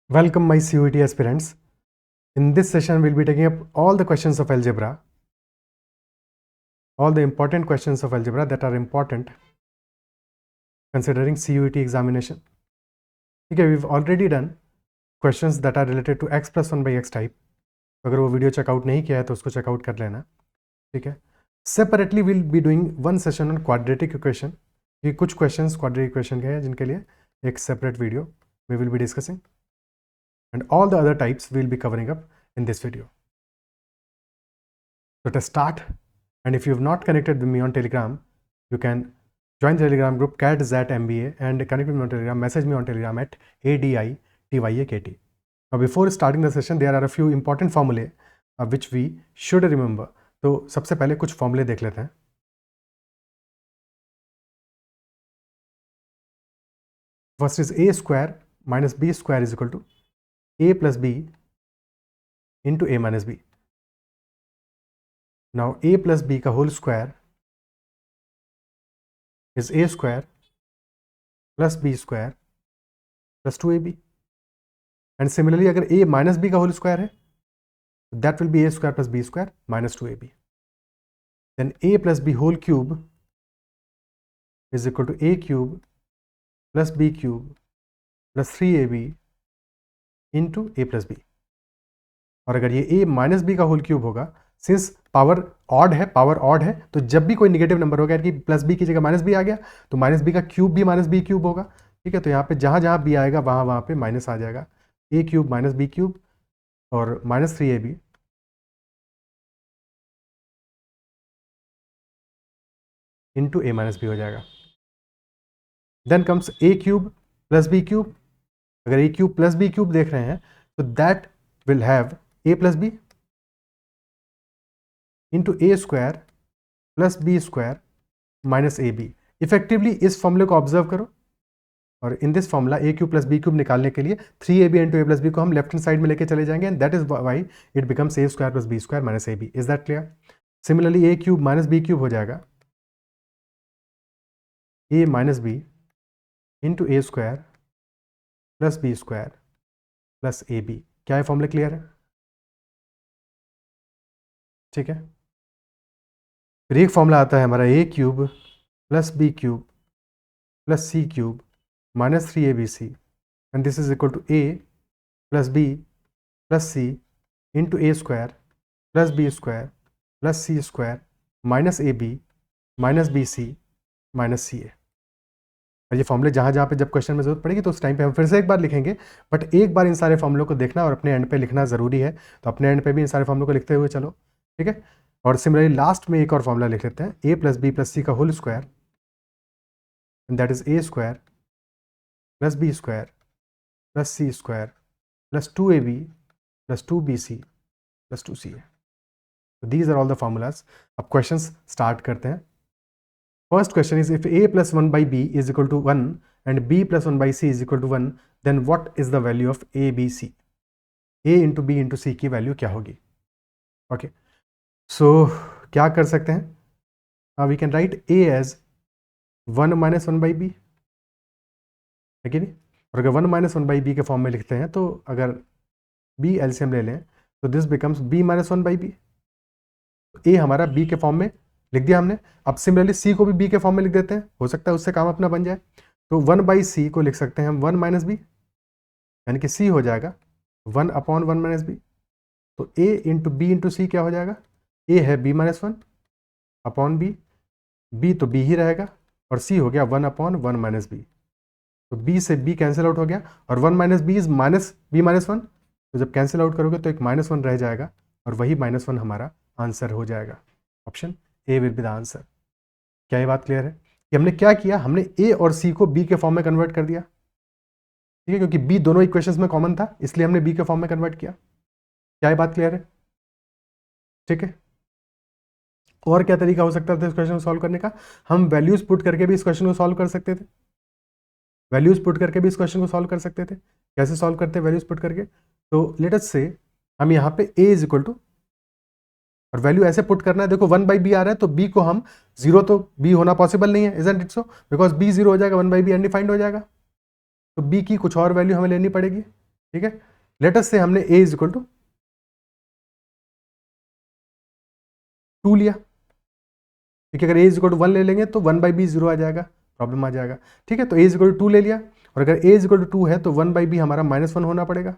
Welcome my CUET aspirants. In this session we'll be taking up all the questions of algebra, all the important questions of algebra that are important considering CUET examination. Okay, we've already done questions that are related to x plus 1 by x type. अगर वो video checkout नहीं किया है तो उसको checkout कर लेना, ठीक है. Separately will be doing one session on quadratic equation. ये कुछ क्वेश्चंस क्वाड्रेटिक इक्वेशन के हैं जिनके लिए एक separate video we will be discussing, and all the other types we'll be covering up in this video. So to start, and if you have not connected with me on Telegram, you can join the Telegram group CATZAT-MBA and connect with me on Telegram. Message me on Telegram at ADITYAKT. Now before starting the session, there are a few important formulae which we should remember. तो सबसे पहले कुछ फॉर्मूले देख लेते हैं. First is a square minus b square is equal to a plus b into a minus b. Now a plus b का whole square is a square plus b square plus 2ab. And similarly अगर a minus b का whole square है, that will be a square plus b square minus 2ab. Then a plus b whole cube is equal to a cube plus b cube plus 3ab into a plus b. और अगर ये a minus B का whole cube होगा, since power odd है, तो जब भी कोई निगेटिव नंबर होगा कि प्लस बी की जगह माइनस बी आ गया तो माइनस बी का क्यूब भी माइनस बी क्यूब होगा, ठीक है. तो यहाँ पे जहाँ जहाँ बी आएगा वहाँ पे माइनस आ जाएगा, A cube minus B cube और माइनस 3ab इंटू ए माइनस बी हो जाएगा. देन कम्स ए क्यूब प्लस बी क्यूब. अगर A cube plus B cube देख रहे हैं तो that will have a plus b into a square plus b square minus ab. Effectively इस फॉर्मूले को ऑब्जर्व करो, और in this formula a cube plus B cube निकालने के लिए 3ab into a plus B को हम लेफ्ट हैंड साइड में लेके चले जाएंगे, and that is why it becomes a square plus B square minus ab. Is that clear? Similarly a cube minus B cube हो जाएगा a minus B into A square plus B square plus ab. क्या है formula clear है? ठीक है. फिर एक formula आता है हमारा a cube plus B cube plus C cube minus 3abc, and this is equal to a plus B plus C into A square plus B square plus C square minus ab minus B C minus C A. और ये फॉर्मूले जहाँ जहाँ पे जब question में जरूरत पड़ेगी तो उस टाइम पे हम फिर से एक बार लिखेंगे, बट एक बार इन सारे फॉर्मूलों को देखना और अपने एंड पे लिखना ज़रूरी है. तो अपने एंड पे भी इन सारे फॉर्मूलों को लिखते हुए चलो, ठीक है. और सिमिलरली लास्ट में एक और फॉर्मूला लिख लेते हैं, a प्लस बी प्लस सी का whole square, and that is a square plus B square plus C square plus 2ab plus 2bc plus 2ca. तो these are all the formulas. अब questions start करते हैं. First question is, if a plus 1 by B is equal to 1 and b plus 1 by C is equal to 1, then what is the value of a b c. a into B into सी की value क्या होगी? Okay, सो क्या कर सकते हैं? We can write a as 1 minus 1 by B, है कि नहीं? और अगर 1 माइनस 1 बाई बी के फॉर्म में लिखते हैं तो अगर b एलसीएम ले लें तो this becomes b minus 1 by B. a हमारा b के फॉर्म में लिख दिया हमने. अब सिमिलरली c को भी b के फॉर्म में लिख देते हैं, हो सकता है उससे काम अपना बन जाए. तो 1 बाई सी को लिख सकते हैं हम 1 माइनस बी, यानी कि c हो जाएगा 1 अपॉन 1 माइनस बी. तो a into B into C क्या हो जाएगा? a है b minus 1 upon b, b तो b ही रहेगा, और c हो गया 1 अपॉन 1 माइनस बी. तो b से b कैंसिल आउट हो गया, और 1 minus B is minus b minus 1. तो जब कैंसिल आउट करोगे तो एक माइनस 1 रह जाएगा, और वही माइनस 1 हमारा आंसर हो जाएगा. Option A will be the answer. क्या ये बात क्लियर है कि हमने क्या किया? हमने a और c को b के फॉर्म में कन्वर्ट कर दिया, ठीक है, क्योंकि b दोनों इक्वेशंस में कॉमन था, इसलिए हमने b के फॉर्म में कन्वर्ट किया. क्या ये बात क्लियर है? ठीक है. और क्या तरीका हो सकता था इस क्वेश्चन को सॉल्व करने का? हम वैल्यूज पुट करके भी इस क्वेश्चन को सॉल्व कर सकते थे. वैल्यूज पुट करके भी इस क्वेश्चन को सॉल्व कर सकते थे. कैसे सॉल्व करते हैं वैल्यूज पुट करके? तो लेट अस से हम यहाँ पे a इज इक्वल टू, और वैल्यू ऐसे पुट करना है, देखो 1 बाई बी आ रहा है तो b को हम 0, तो b होना पॉसिबल नहीं है, isn't it so? Because b 0 हो जाएगा, 1 बाई बी अनडिफाइंड हो जाएगा. तो b की कुछ और वैल्यू हमें लेनी पड़ेगी. ठीक है, लेटस से हमने a इज इक्वल टू 2 लिया, क्योंकि अगर a इज इक्वल टू 1 ले लेंगे तो 1/b 0 आ जाएगा, प्रॉब्लम आ जाएगा। ठीक है, तो a इज इक्वल टू 2 ले लिया, और अगर a इज इक्वल टू 2 है तो 1/b हमारा -1 होना पड़ेगा,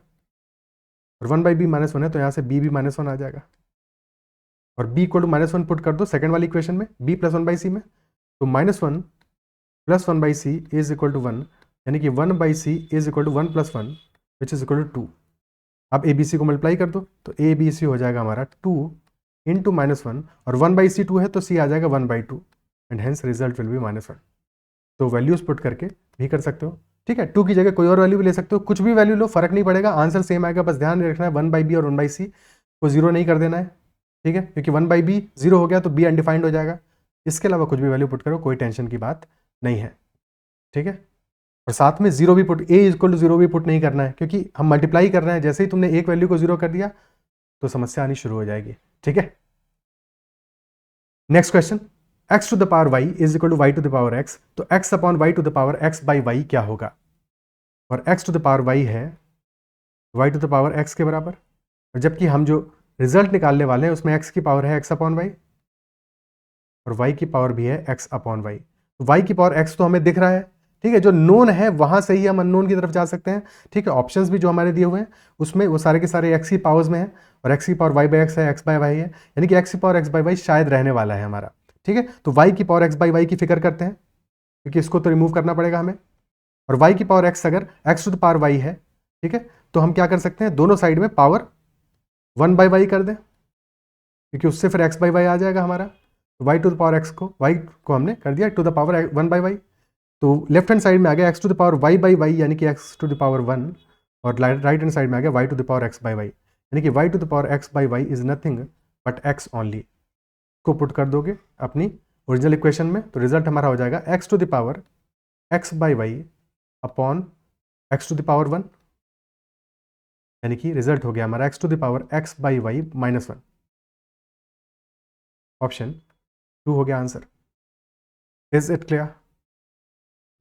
और 1/b -1 है तो यहाँ से b भी -1 आ जाएगा, और b इक्वल टू -1 पुट कर दो सेकंड वाली इक्वेशन में, b प्लस 1/c में, तो -1 plus 1/c is equal to 1, यानी कि 1/c is equal to 1 + 1 which is equal to 2। अब ए बी सी को मल्टीप्लाई कर दो, तो ए बी सी हो जाएगा हमारा 2 इंटू -1, और 1/c 2 है तो c आ जाएगा 1/2, and hence result will be -1। तो वैल्यूज पुट करके भी कर सकते हो। ठीक है, 2 की जगह कोई और वैल्यू भी ले सकते हो, कुछ भी वैल्यू लो, फर्क नहीं पड़ेगा, आंसर सेम आएगा। बस ध्यान रखना है 1/b और 1/c को 0 नहीं कर देना है। ठीक है, क्योंकि 1/b 0 हो गया तो b अनडिफाइंड हो जाएगा। इसके अलावा कुछ भी वैल्यू पुट करो, कोई टेंशन की बात नहीं है। ठीक है, और साथ में 0 भी पुट, a इक्वल टू 0 भी पुट नहीं करना है, क्योंकि हम मल्टीप्लाई कर रहे हैं। जैसे ही तुमने एक वैल्यू को 0 कर दिया तो समस्या आनी शुरू हो जाएगी। ठीक है, next question, x to the power y is equal to y to the power x, तो x upon y to the power x by y क्या होगा? और x to the power y है y to the power x के बराबर, और जबकि हम जो रिजल्ट निकालने वाले हैं उसमें x की पावर है x अपॉन y, और y की पावर भी है x अपॉन y। तो y की पावर x तो हमें दिख रहा है। ठीक है, जो नोन है वहां से ही हम अननोन की तरफ जा सकते हैं। ठीक है, ऑप्शंस भी जो हमारे दिए हुए हैं उसमें वो सारे के सारे x की पावर्स में है, और x की पावर y बाई x है, x बाई y है, यानी कि x की पावर x बाई y शायद रहने वाला है हमारा। ठीक है, तो y की पावर x बाई y की फिक्र करते हैं, क्योंकि इसको तो रिमूव करना पड़ेगा हमें, और y की पावर x अगर x to the power y है, ठीक है, तो हम क्या कर सकते हैं, दोनों साइड में पावर 1/y कर दें, क्योंकि उससे फिर x बाई y आ जाएगा हमारा। y to the power x को, y को हमने कर दिया टू द पावर 1/y, तो लेफ्ट हैंड साइड में आ गया x to the power y by y, यानी कि x टू द पावर 1, और राइट हैंड साइड में आ गया y to the power x by y, यानी कि y to the power x by y is nothing but x only. को put कर दोगे अपनी ओरिजिनल इक्वेशन में, तो रिजल्ट हमारा हो जाएगा x to the power x by y upon x to the power 1, यानी कि रिजल्ट हो गया हमारा x to the power x by y -1। Option 2 हो गया answer. Is it clear?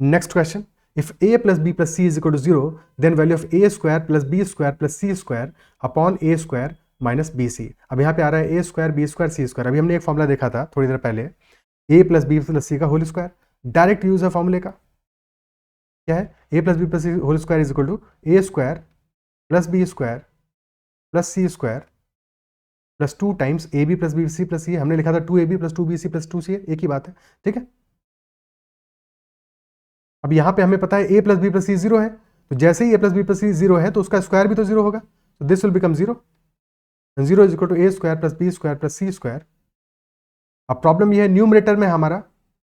Next question, if a plus b plus c is equal to 0, then value of a square plus b square plus c square upon a square minus bc। अब यहाँ पे आ रहा है a square b square c square। अभी हमने एक formula देखा था थोड़ी देर पहले, a प्लस बी प्लस सी का होल स्क्वायर, डायरेक्ट यूज है फॉर्मूले का। क्या है, a plus B plus C whole square is equal to a square plus B square plus C square plus 2 times A B plus B C plus C. हमने लिखा था 2ab plus 2bc plus 2c, एक ही बात है। ठीक है, अब यहाँ पे हमें पता है a plus B plus C 0 है, तो जैसे ही a plus B plus C 0 है तो उसका स्क्वायर भी तो 0 होगा, तो this will become 0, 0 is equal to a square plus B square plus C square. अब प्रॉब्लम ये है न्यूमरेटर में हमारा,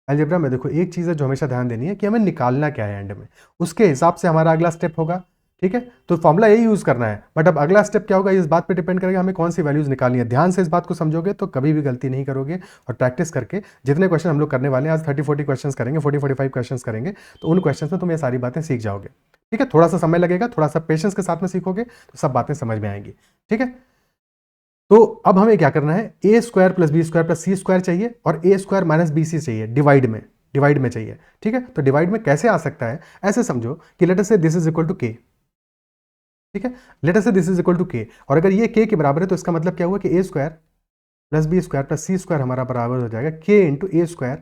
अलजेब्रा में देखो एक चीज़ है जो हमेशा ध्यान देनी है कि हमें निकालना क्या है एंड में, उसके हिसाब से हमारा अगला स्टेप होगा। ठीक है, तो फॉर्मूला यही यूज़ करना है, बट अब अगला स्टेप क्या होगा इस बात पे डिपेंड करेगा हमें कौन सी वैल्यूज़ निकालनी है। ध्यान से इस बात को समझोगे तो कभी भी गलती नहीं करोगे, और प्रैक्टिस करके जितने क्वेश्चन हम लोग करने वाले हैं, आज 30-40 क्वेश्चन करेंगे, 40-45 क्वेश्चन करेंगे, तो उन क्वेश्चन में तुम ये सारी बातें सीख जाओगे। ठीक है, थोड़ा सा समय लगेगा, थोड़ा सा पेशेंस के साथ में सीखोगे तो सब बातें समझ में आएंगी। ठीक है, तो अब हमें क्या करना है, A square plus B square plus C square चाहिए, और A square minus B C चाहिए, डिवाइड में चाहिए। ठीक है, तो डिवाइड में कैसे आ सकता है, ऐसे समझो कि लेट अस से दिस इज इक्वल टू के। ठीक है, लेट अस से दिस इज इक्वल टू के, और अगर ये के बराबर है तो इसका मतलब क्या हुआ कि A square plus B square plus C square हमारा बराबर हो जाएगा के into A square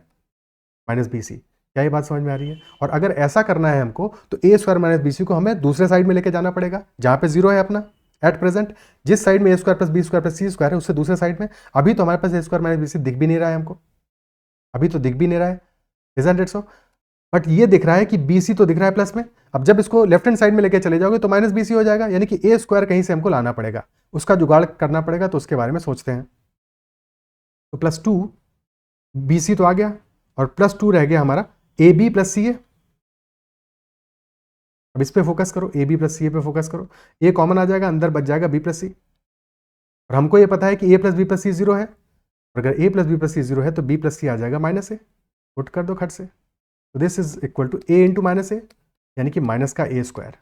minus B C. क्या ये बात समझ में आ रही है? और अगर ऐसा करना है हमको तो ए स्क्वायर माइनस बी सी को हमें दूसरे साइड में लेके जाना पड़ेगा, जहां पे जीरो है अपना एट प्रेजेंट। जिस साइड में A square plus B square plus C square है उससे दूसरे साइड में। अभी तो हमारे पास A square minus B C दिख भी नहीं रहा है हमको, अभी तो दिख भी नहीं रहा है, इजंट इट सो? बट ये दिख रहा है कि बी सी तो दिख रहा है प्लस में। अब जब इसको लेफ्ट हैंड साइड में लेके चले जाओगे तो माइनस बी सी हो जाएगा, यानी कि ए स्क्वायर कहीं से हमको लाना पड़ेगा, उसका जुगाड़ करना पड़ेगा, तो उसके बारे में सोचते हैं। तो प्लस 2 बी सी तो आ गया, और +2 रह गया हमारा ए बी प्लस सी ए। अब इस पे फोकस करो, ए बी प्लस सी ए पे फोकस करो, ए कॉमन आ जाएगा, अंदर बच जाएगा बी प्लस सी, और हमको ये पता है कि ए प्लस बी प्लस सी 0 है, और अगर A plus B plus C 0 है तो बी प्लस सी आ जाएगा माइनस ए। पुट कर दो खट से, तो this is equal to A into minus A, यानी कि माइनस का ए स्क्वायर,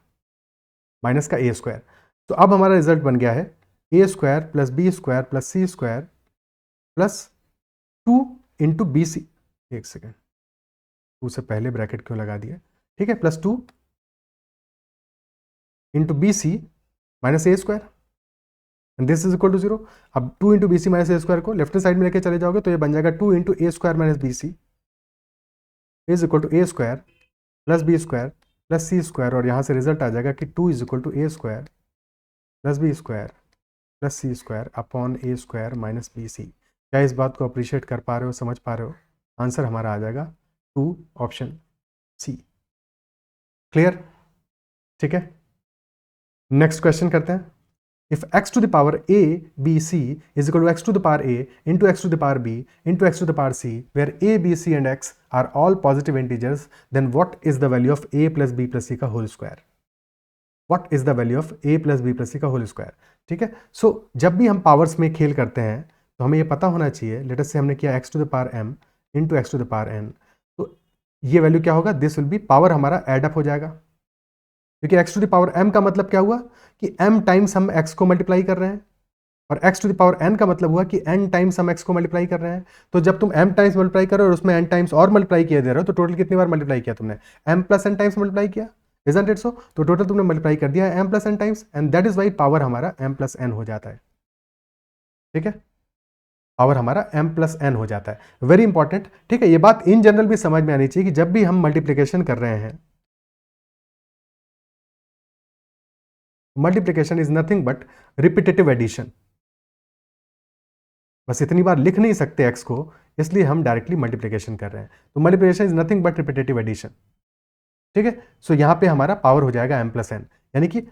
माइनस का ए स्क्वायर। तो अब हमारा रिजल्ट बन गया है A square plus B square plus C square plus 2 into B C. एक सेकेंड, 2 से पहले ब्रैकेट क्यों लगा दिया? ठीक है, +2 into B C minus A square and this is equal to 0। अब 2 into B C minus A square को लेफ्ट हैंड साइड में लेके चले जाओगे तो ये बन जाएगा 2 into A square minus B C is equal to A square plus B square plus C square, और यहाँ से रिजल्ट आ जाएगा कि 2 is equal to A square plus B square plus C square upon a square minus B C. क्या इस बात को अप्रिशिएट कर पा रहे हो, समझ पा रहे हो? आंसर हमारा आ जाएगा 2 ऑप्शन सी। क्लियर? ठीक है, नेक्स्ट क्वेश्चन करते हैं। If x to the power a b c is equal to x to the power a into x to the power b into x to the power c, where a b c and x are all positive integers, then what is the value of a plus b plus c का whole square? What is the value of a plus b plus c का whole square? ठीक है, सो जब भी हम powers में खेल करते हैं तो हमें ये पता होना चाहिए, लेट अस से हमने किया x to the power m into x to the power n, तो ये वैल्यू क्या होगा? दिस विल बी, पावर हमारा एड अप हो जाएगा, क्योंकि x to the power m का मतलब क्या हुआ कि m टाइम्स हम x को मल्टीप्लाई कर रहे हैं, और x to the power n का मतलब हुआ कि n टाइम्स हम x को मल्टीप्लाई कर रहे हैं। तो जब तुम m टाइम्स मल्टीप्लाई करो और उसमें n टाइम्स और मल्टीप्लाई किए दे रहे हो, तो टोटल कितनी बार मल्टीप्लाई किया तुमने? m plus n times multiply किया, इजंट इट सो? तो टोटल तुमने मल्टीप्लाई कर दिया है m plus n times, and that is why power हमारा m प्लस n हो जाता है। ठीक है, पावर हमारा m प्लस n हो जाता है, वेरी इंपॉर्टेंट। ठीक है, ये बात इन जनरल भी समझ में आनी चाहिए कि जब भी हम मल्टीप्लीकेशन कर रहे हैं, multiplication is nothing but repetitive addition. बस इतनी बार लिख नहीं सकते x को, इसलिए हम डायरेक्टली मल्टीप्लिकेशन कर रहे हैं। तो multiplication is nothing but repetitive addition. ठीक है, सो यहां पे हमारा पावर हो जाएगा m प्लस n, यानी कि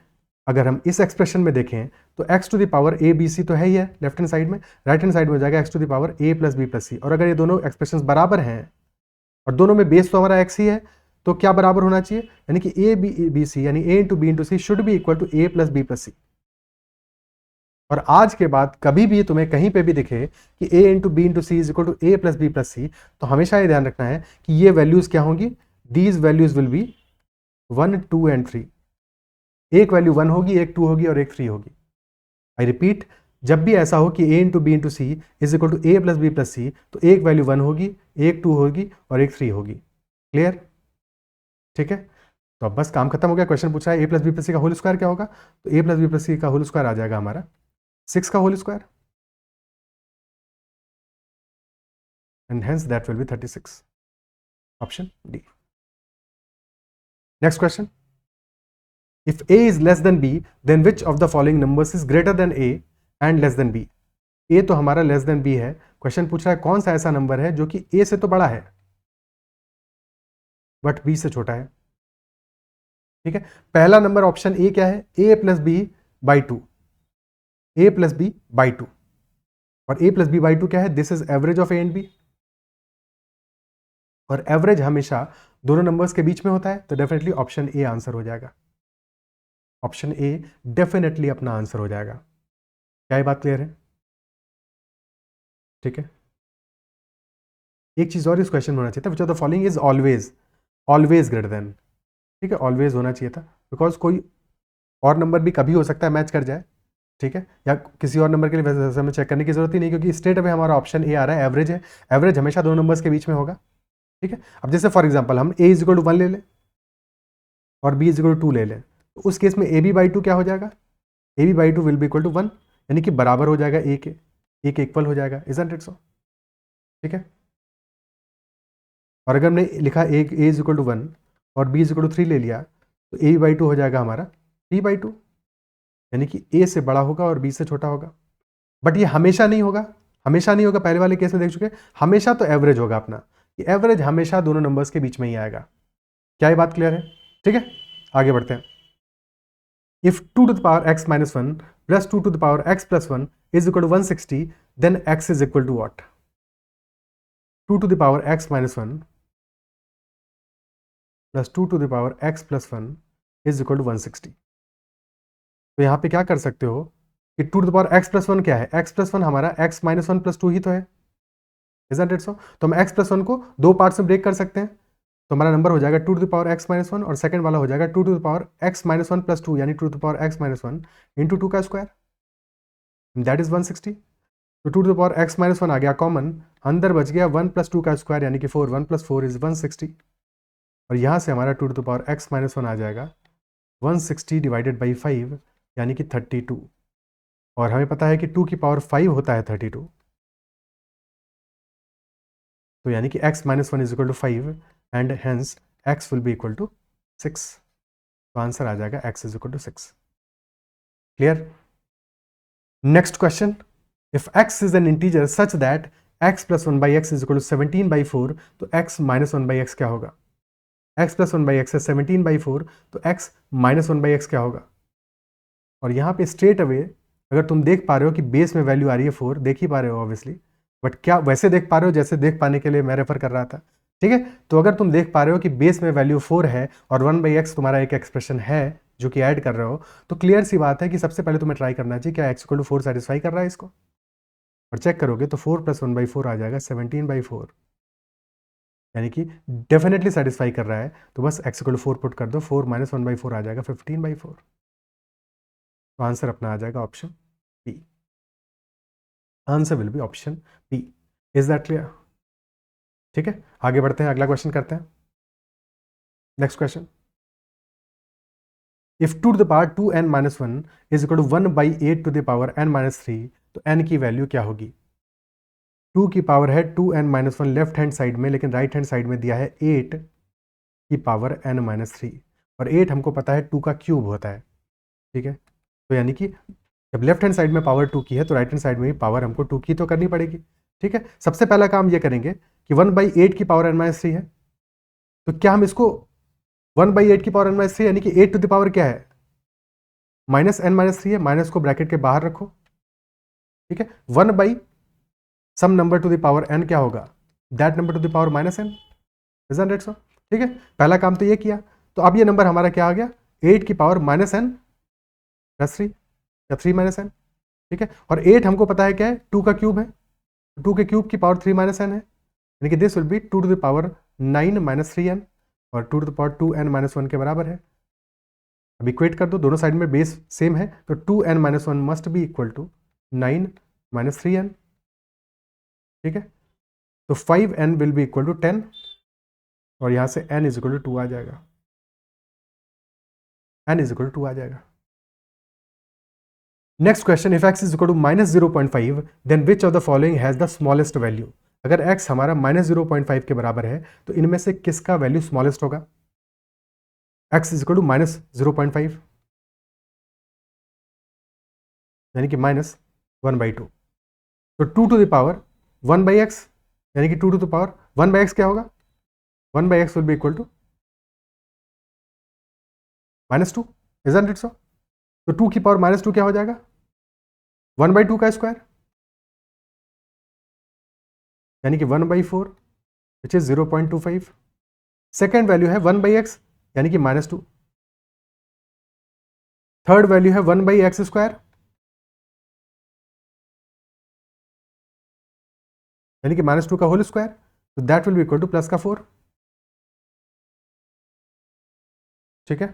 अगर हम इस एक्सप्रेशन में देखें तो x to the power a b c तो है ही है लेफ्ट हैंड साइड में, राइट हैंड साइड में हो जाएगा x to the power a plus b plus c। और अगर ये दोनों एक्सप्रेशन बराबर हैं और दोनों में बेस तो हमारा x ही है, तो क्या बराबर होना चाहिए? यानी कि a b c यानी a into B into C should be equal to a plus b plus C. और आज के बाद कभी भी तुम्हें कहीं पे भी दिखे कि a into B into C is equal to a plus B plus C, तो हमेशा ये ध्यान रखना है कि ये वैल्यूज क्या होंगी? These values will be 1 2 and 3। एक वैल्यू 1 होगी, एक 2 होगी और एक 3 होगी। आई रिपीट, जब भी ऐसा हो कि a into B into C is equal to a plus B plus C, तो एक वैल्यू 1 होगी, एक 2 होगी और एक 3 होगी। क्लियर? ठीक है, तो अब बस काम खत्म हो गया। क्वेश्चन पूछा है a प्लस बी प्लस सी का होल स्क्वायर क्या होगा, तो a प्लस बी प्लस सी का होल स्क्वायर आ जाएगा हमारा 6 का whole square, and hence that will be 36, option D. Next question, if a is less than b then which of the following numbers is greater than a and less than b? a तो हमारा less than b है, question पूछ रहा है कौन सा ऐसा number है जो कि a से तो बड़ा है बट b से छोटा है। ठीक है, पहला नंबर ऑप्शन ए क्या है? a plus B by 2, a plus B by 2, और a प्लस बी बाई 2 क्या है? This is average of a and b, और एवरेज हमेशा दोनों नंबर्स के बीच में होता है, तो डेफिनेटली ऑप्शन ए आंसर हो जाएगा। ऑप्शन ए डेफिनेटली अपना आंसर हो जाएगा। क्या ये बात क्लियर है? ठीक है, एक चीज और इस क्वेश्चन में होना चाहिए था, विच of the following is always, always greater than. ठीक है, ऑलवेज होना चाहिए था, बिकॉज कोई और नंबर भी कभी हो सकता है मैच कर जाए। ठीक है, या किसी और नंबर के लिए वैसे हमें चेक करने की जरूरत ही नहीं, क्योंकि स्टेट में हमारा ऑप्शन ए आ रहा है, एवरेज है, एवरेज हमेशा दोनों नंबर्स के बीच में होगा। ठीक है, अब जैसे फॉर एग्जांपल हम a इज इक्वल टू 1 ले लें और b इज इक्वल टू 2 ले लें, तो उस केस में ए बी बाई 2 क्या हो जाएगा? A B by 2 will be equal to 1, यानी कि बराबर हो जाएगा a के, a के इक्वल हो जाएगा, इजंट इट सो? ठीक है, और अगर हमने लिखा a इज इक्वल टू 1 और b इज इक्वल टू 3 ले लिया, तो a बाई 2 हो जाएगा हमारा 3 बाई 2, यानी कि a से बड़ा होगा और b से छोटा होगा। बट ये हमेशा नहीं होगा, हमेशा नहीं होगा, पहले वाले केस में देख चुके, हमेशा तो एवरेज होगा अपना, ये एवरेज हमेशा दोनों नंबर्स के बीच में ही आएगा। क्या ये बात क्लियर है? ठीक है, आगे बढ़ते हैं। If 2 to the power x minus 1 plus 2 to the power x plus 1 is equal to 160, then x is equal to what? 2 to the power x minus 1 plus 2 to the power x plus 1 is equal to 160। तो यहां पे क्या कर सकते हो कि 2 to the power x plus 1 क्या है? x प्लस 1 हमारा x माइनस 1 प्लस 2 ही तो है, इजंट इट सो? तो हम x प्लस 1 को दो पार्ट्स में ब्रेक कर सकते हैं, तो हमारा नंबर हो जाएगा 2 to the power x minus 1, और सेकंड वाला हो जाएगा 2 to the power x minus 1 plus 2, यानी 2 to the power x minus 1 into 2 का स्क्वायर, दैट इज 160। तो 2 to the power x minus 1 आ गया कॉमन, अंदर बच गया 1 प्लस 2 का स्क्वायर, यानी कि 4, 1 प्लस 4 इज 160, और यहाँ से हमारा 2 to the power x minus 1 आ जाएगा 160 डिवाइडेड बाई 5 यानी कि 32, और हमें पता है कि 2 की पावर 5 होता है 32, तो यानी कि x minus 1 is equal to 5 and hence x will be equal to 6। तो आंसर आ जाएगा x is equal to 6। Clear? Next question, if x is an integer such that x plus 1 by x is equal to 17 by 4, तो x minus 1 by x क्या होगा? x plus 1 by x है 17 by 4, तो x minus 1 by x क्या होगा? और यहाँ पे स्ट्रेट अवे अगर तुम देख पा रहे हो कि बेस में वैल्यू आ रही है 4, देख ही पा रहे हो ऑब्वियसली, बट क्या वैसे देख पा रहे हो जैसे देख पाने के लिए मैं रेफर कर रहा था? ठीक है, तो अगर तुम देख पा रहे हो कि बेस में वैल्यू 4 है और 1 बाई एक्स तुम्हारा एक एक्सप्रेशन है जो कि ऐड कर रहे हो, तो क्लियर सी बात है कि सबसे पहले तुम्हें ट्राई करना चाहिए क्या x इक्वल टू 4 सेटिस्फाई कर रहा है इसको, और चेक करोगे तो 4 प्लस 1 बाई 4 आ जाएगा 17 बाई 4, यानी कि डेफिनेटली सेटिस्फाई कर रहा है। तो बस x इक्वल टू 4 पुट कर दो, 4 माइनस 1 बाई 4 आ जाएगा 15 बाई 4। तो आंसर अपना आ जाएगा option B. Answer will be option B. Is that clear? ठीक है, आगे बढ़ते हैं, अगला क्वेश्चन करते हैं। Next question, if 2 to the power 2n minus 1 is equal to 1 by 8 to the power n minus 3, तो n की वैल्यू क्या होगी? 2 की पावर है 2n minus 1 left hand side में, लेकिन राइट हैंड साइड में दिया है 8 की पावर n माइनस 3, और 8 हमको पता है 2 का क्यूब होता है। ठीक है, तो यानी कि जब लेफ्ट हैंड साइड में पावर 2 की है तो राइट हैंड साइड में भी पावर हमको 2 की तो करनी पड़ेगी। ठीक है, सबसे पहला काम ये करेंगे कि 1 बाई 8 की पावर n माइनस 3 है, तो क्या हम इसको 1 बाई 8 की पावर n माइनस 3 यानी कि 8 टू द पावर क्या है? माइनस n माइनस 3 है, माइनस को ब्रैकेट के बाहर रखो। ठीक है, 1 by some number to the power n क्या होगा? That number to the power minus n, isn't it so? ठीक है, पहला काम तो ये किया, तो अब ये नंबर हमारा क्या आ गया? 8 की पावर माइनस n प्लस 3 या 3 माइनस n। ठीक है, और 8 हमको पता है क्या है? 2 का क्यूब है, 2 के क्यूब की पावर 3 माइनस n है, यानी कि this will be 2 to the power 9 minus 3n, और 2 to the power 2n minus 1 के बराबर है। अब इक्वेट कर दो, दोनों साइड में बेस सेम है, तो 2n minus 1 must be equal to 9 minus 3n। ठीक है, तो 5n will be equal to 10, और यहां से n इज इक्वल टू 2 आ जाएगा, n इज इक्वल टू 2 आ जाएगा। Next question, if x is equal to minus 0.5 then which of the following has the smallest value? अगर x हमारा minus 0.5 के बराबर है तो इनमें से किसका वैल्यू स्मॉलेस्ट होगा? x is equal to minus 0.5 यानी कि माइनस 1/2, तो 2 टू द पावर 1/x यानी कि 2 टू द पावर 1/x क्या होगा? 1/x will be equal to -2, isn't it so? तो 2 की पावर -2 क्या हो जाएगा? 1/2 का स्क्वायर, यानी कि 1/4 विच इज 0.25। सेकेंड वैल्यू है 1/x यानी कि -2। थर्ड वैल्यू है 1/x स्क्वायर यानी कि -2 का होल स्क्वायर, तो that will be equal two plus का 4। ठीक है,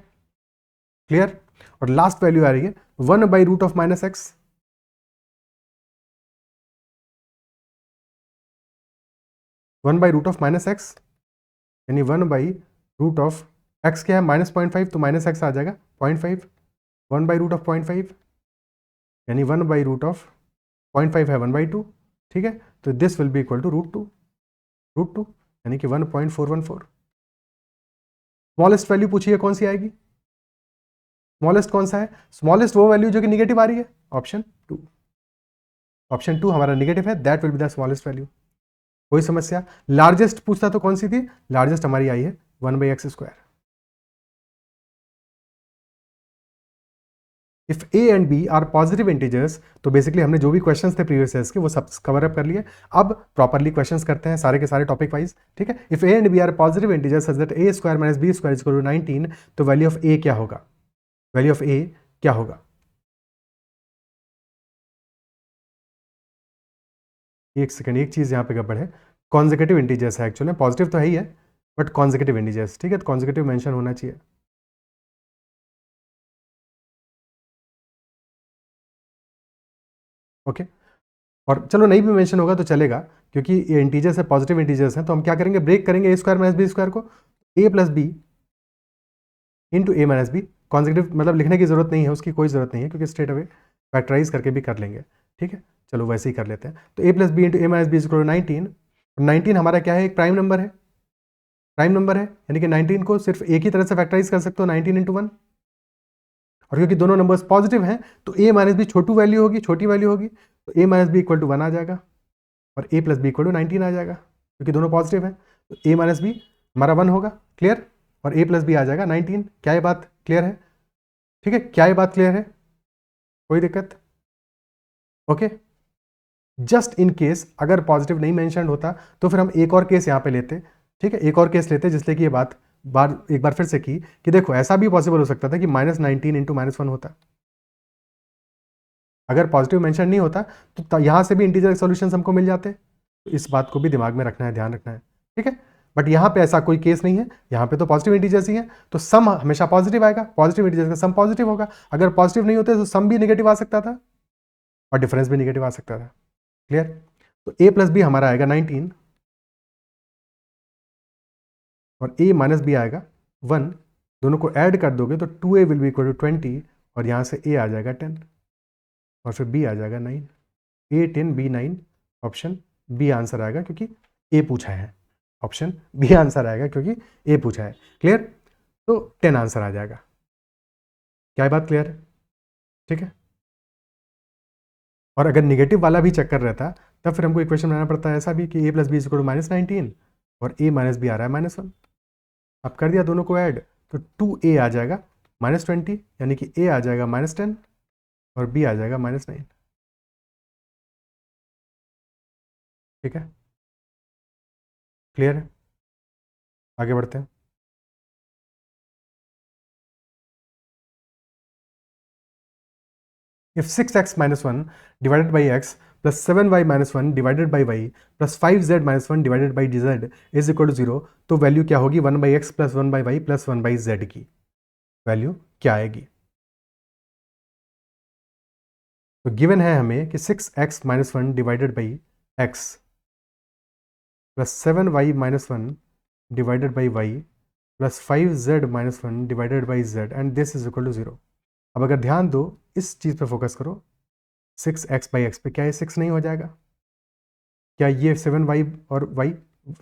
क्लियर? और लास्ट वैल्यू आ रही है 1/√(-x), (-x) यानी 1/√(x) क्या है? -0.5, तो -x आ जाएगा 0.5, 1/√(0.5) यानी 1/√(0.5) है 1/2। ठीक है, तो this will be equal to √2 यानी कि 1.414। स्मॉलेस्ट वैल्यू पूछिए कौन सी आएगी? स्मॉलेस्ट कौन सा है? स्मॉलेस्ट वो वैल्यू जो कि निगेटिव आ रही है, ऑप्शन 2। ऑप्शन 2 हमारा निगेटिव है, that will be the smallest value. कोई समस्या? लार्जेस्ट पूछता तो कौन सी थी? लार्जेस्ट हमारी आई है 1/x square. If a and b are positive integers, तो बेसिकली हमने जो भी क्वेश्चंस थे प्रीवियस ईयर्स के वो सब कवर अप कर लिए। अब प्रॉपरली क्वेश्चंस करते हैं सारे के सारे टॉपिक वाइज। ठीक है, if a and b are positive integers such that a square minus b square is equal to 19, तो वैल्यू ऑफ a क्या होगा? वैल्यू ऑफ a क्या होगा? एक सेकंड, एक चीज यहाँ पे गड़बड़ है, कॉन्जिक्यूटिव इंटीजर्स है एक्चुअली, पॉजिटिव तो है ही है बट कॉन्जिक्यूटिव इंटीजर्स। ठीक है, तो कॉन्जिक्यूटिव मेंशन होना चाहिए। ओके, और चलो नहीं भी मेंशन होगा तो चलेगा, क्योंकि ये इंटीजर्स है, पॉजिटिव इंटीजर्स हैं, तो हम क्या करेंगे? ब्रेक करेंगे a square minus b square को, a plus B into A minus b, consecutive मतलब लिखने की ज़रूरत नहीं है, उसकी कोई ज़रूरत नहीं है क्योंकि स्ट्रेट अवे फैक्टराइज करके भी कर लेंगे, ठीक है। चलो वैसे ही कर लेते हैं। तो ए plus B into A minus B is equal to 19। 19 हमारा क्या है, एक प्राइम नंबर है, प्राइम नंबर है, यानी कि 19 को सिर्फ एक ही तरह से फैक्टराइज कर सकते हो, 19 इंटू 1। और क्योंकि दोनों नंबर्स पॉजिटिव हैं तो ए माइनस बी छोटी वैल्यू होगी, छोटी वैल्यू होगी, तो ए माइनस बी इक्वल टू 1 आ जाएगा और ए प्लस बी इक्वल टू 19 आ जाएगा, क्योंकि दोनों पॉजिटिव हैं। तो ए माइनस बी हमारा 1 होगा, क्लियर, और ए प्लस बी आ जाएगा 19। क्या ये बात क्लियर है? ठीक है, क्या ये बात क्लियर है? कोई दिक्कत? ओके। जस्ट इन केस अगर पॉजिटिव नहीं मेंशन होता तो फिर हम एक और केस यहाँ पे लेते, ठीक है, एक और केस लेते जिससे कि ये बात एक बार फिर से की कि देखो ऐसा भी पॉसिबल हो सकता था कि -19 इंटू -1 होता। अगर पॉजिटिव मेंशन नहीं होता तो यहाँ से भी इंटीजर सॉल्यूशन हमको मिल जाते। तो इस बात को भी दिमाग में रखना है, ध्यान रखना है, ठीक है। बट यहाँ पे ऐसा कोई केस नहीं है, यहाँ पे तो पॉजिटिव इंटीजर्स ही है, तो सम हमेशा पॉजिटिव आएगा, पॉजिटिव इंटीजर्स का सम पॉजिटिव होगा। अगर पॉजिटिव नहीं होते तो सम भी नेगेटिव आ सकता था और डिफरेंस भी नेगेटिव आ सकता था, क्लियर। तो ए प्लस बी हमारा आएगा 19 और ए माइनस बी आएगा 1। दोनों को ऐड कर दोगे तो 2a will be equal to 20 और यहाँ से a आ जाएगा 10 और फिर b आ जाएगा 9। a 10 b 9, option B answer आएगा क्योंकि a पूछा है, ऑप्शन बी आंसर आएगा क्योंकि a पूछा है, क्लियर। तो 10 आंसर आ जाएगा। क्या बात क्लियर है? ठीक है। और अगर निगेटिव वाला भी चक्कर रहता तब फिर हमको इक्वेशन बनाना पड़ता है ऐसा भी कि a plus b is equal to -19 और a माइनस बी आ रहा है -1। अब कर दिया दोनों को ऐड तो 2a आ जाएगा -20, यानी कि a आ जाएगा -10 और b आ जाएगा -9, ठीक है, क्लियर है। आगे बढ़ते हैं। If 6x minus 1 divided by x plus 7y minus 1 divided by y plus 5z minus 1 divided by z is equal to 0, तो वैल्यू क्या होगी 1 by x plus 1 by y plus 1 by z की value क्या आएगी? तो given है हमें कि 6x minus 1 divided by x plus 7y minus 1 divided by y plus 5z minus 1 divided by z and this is equal to 0। अब अगर ध्यान दो इस चीज़ पे फोकस करो, 6x by x पे क्या ये 6 नहीं हो जाएगा? क्या ये 7y और y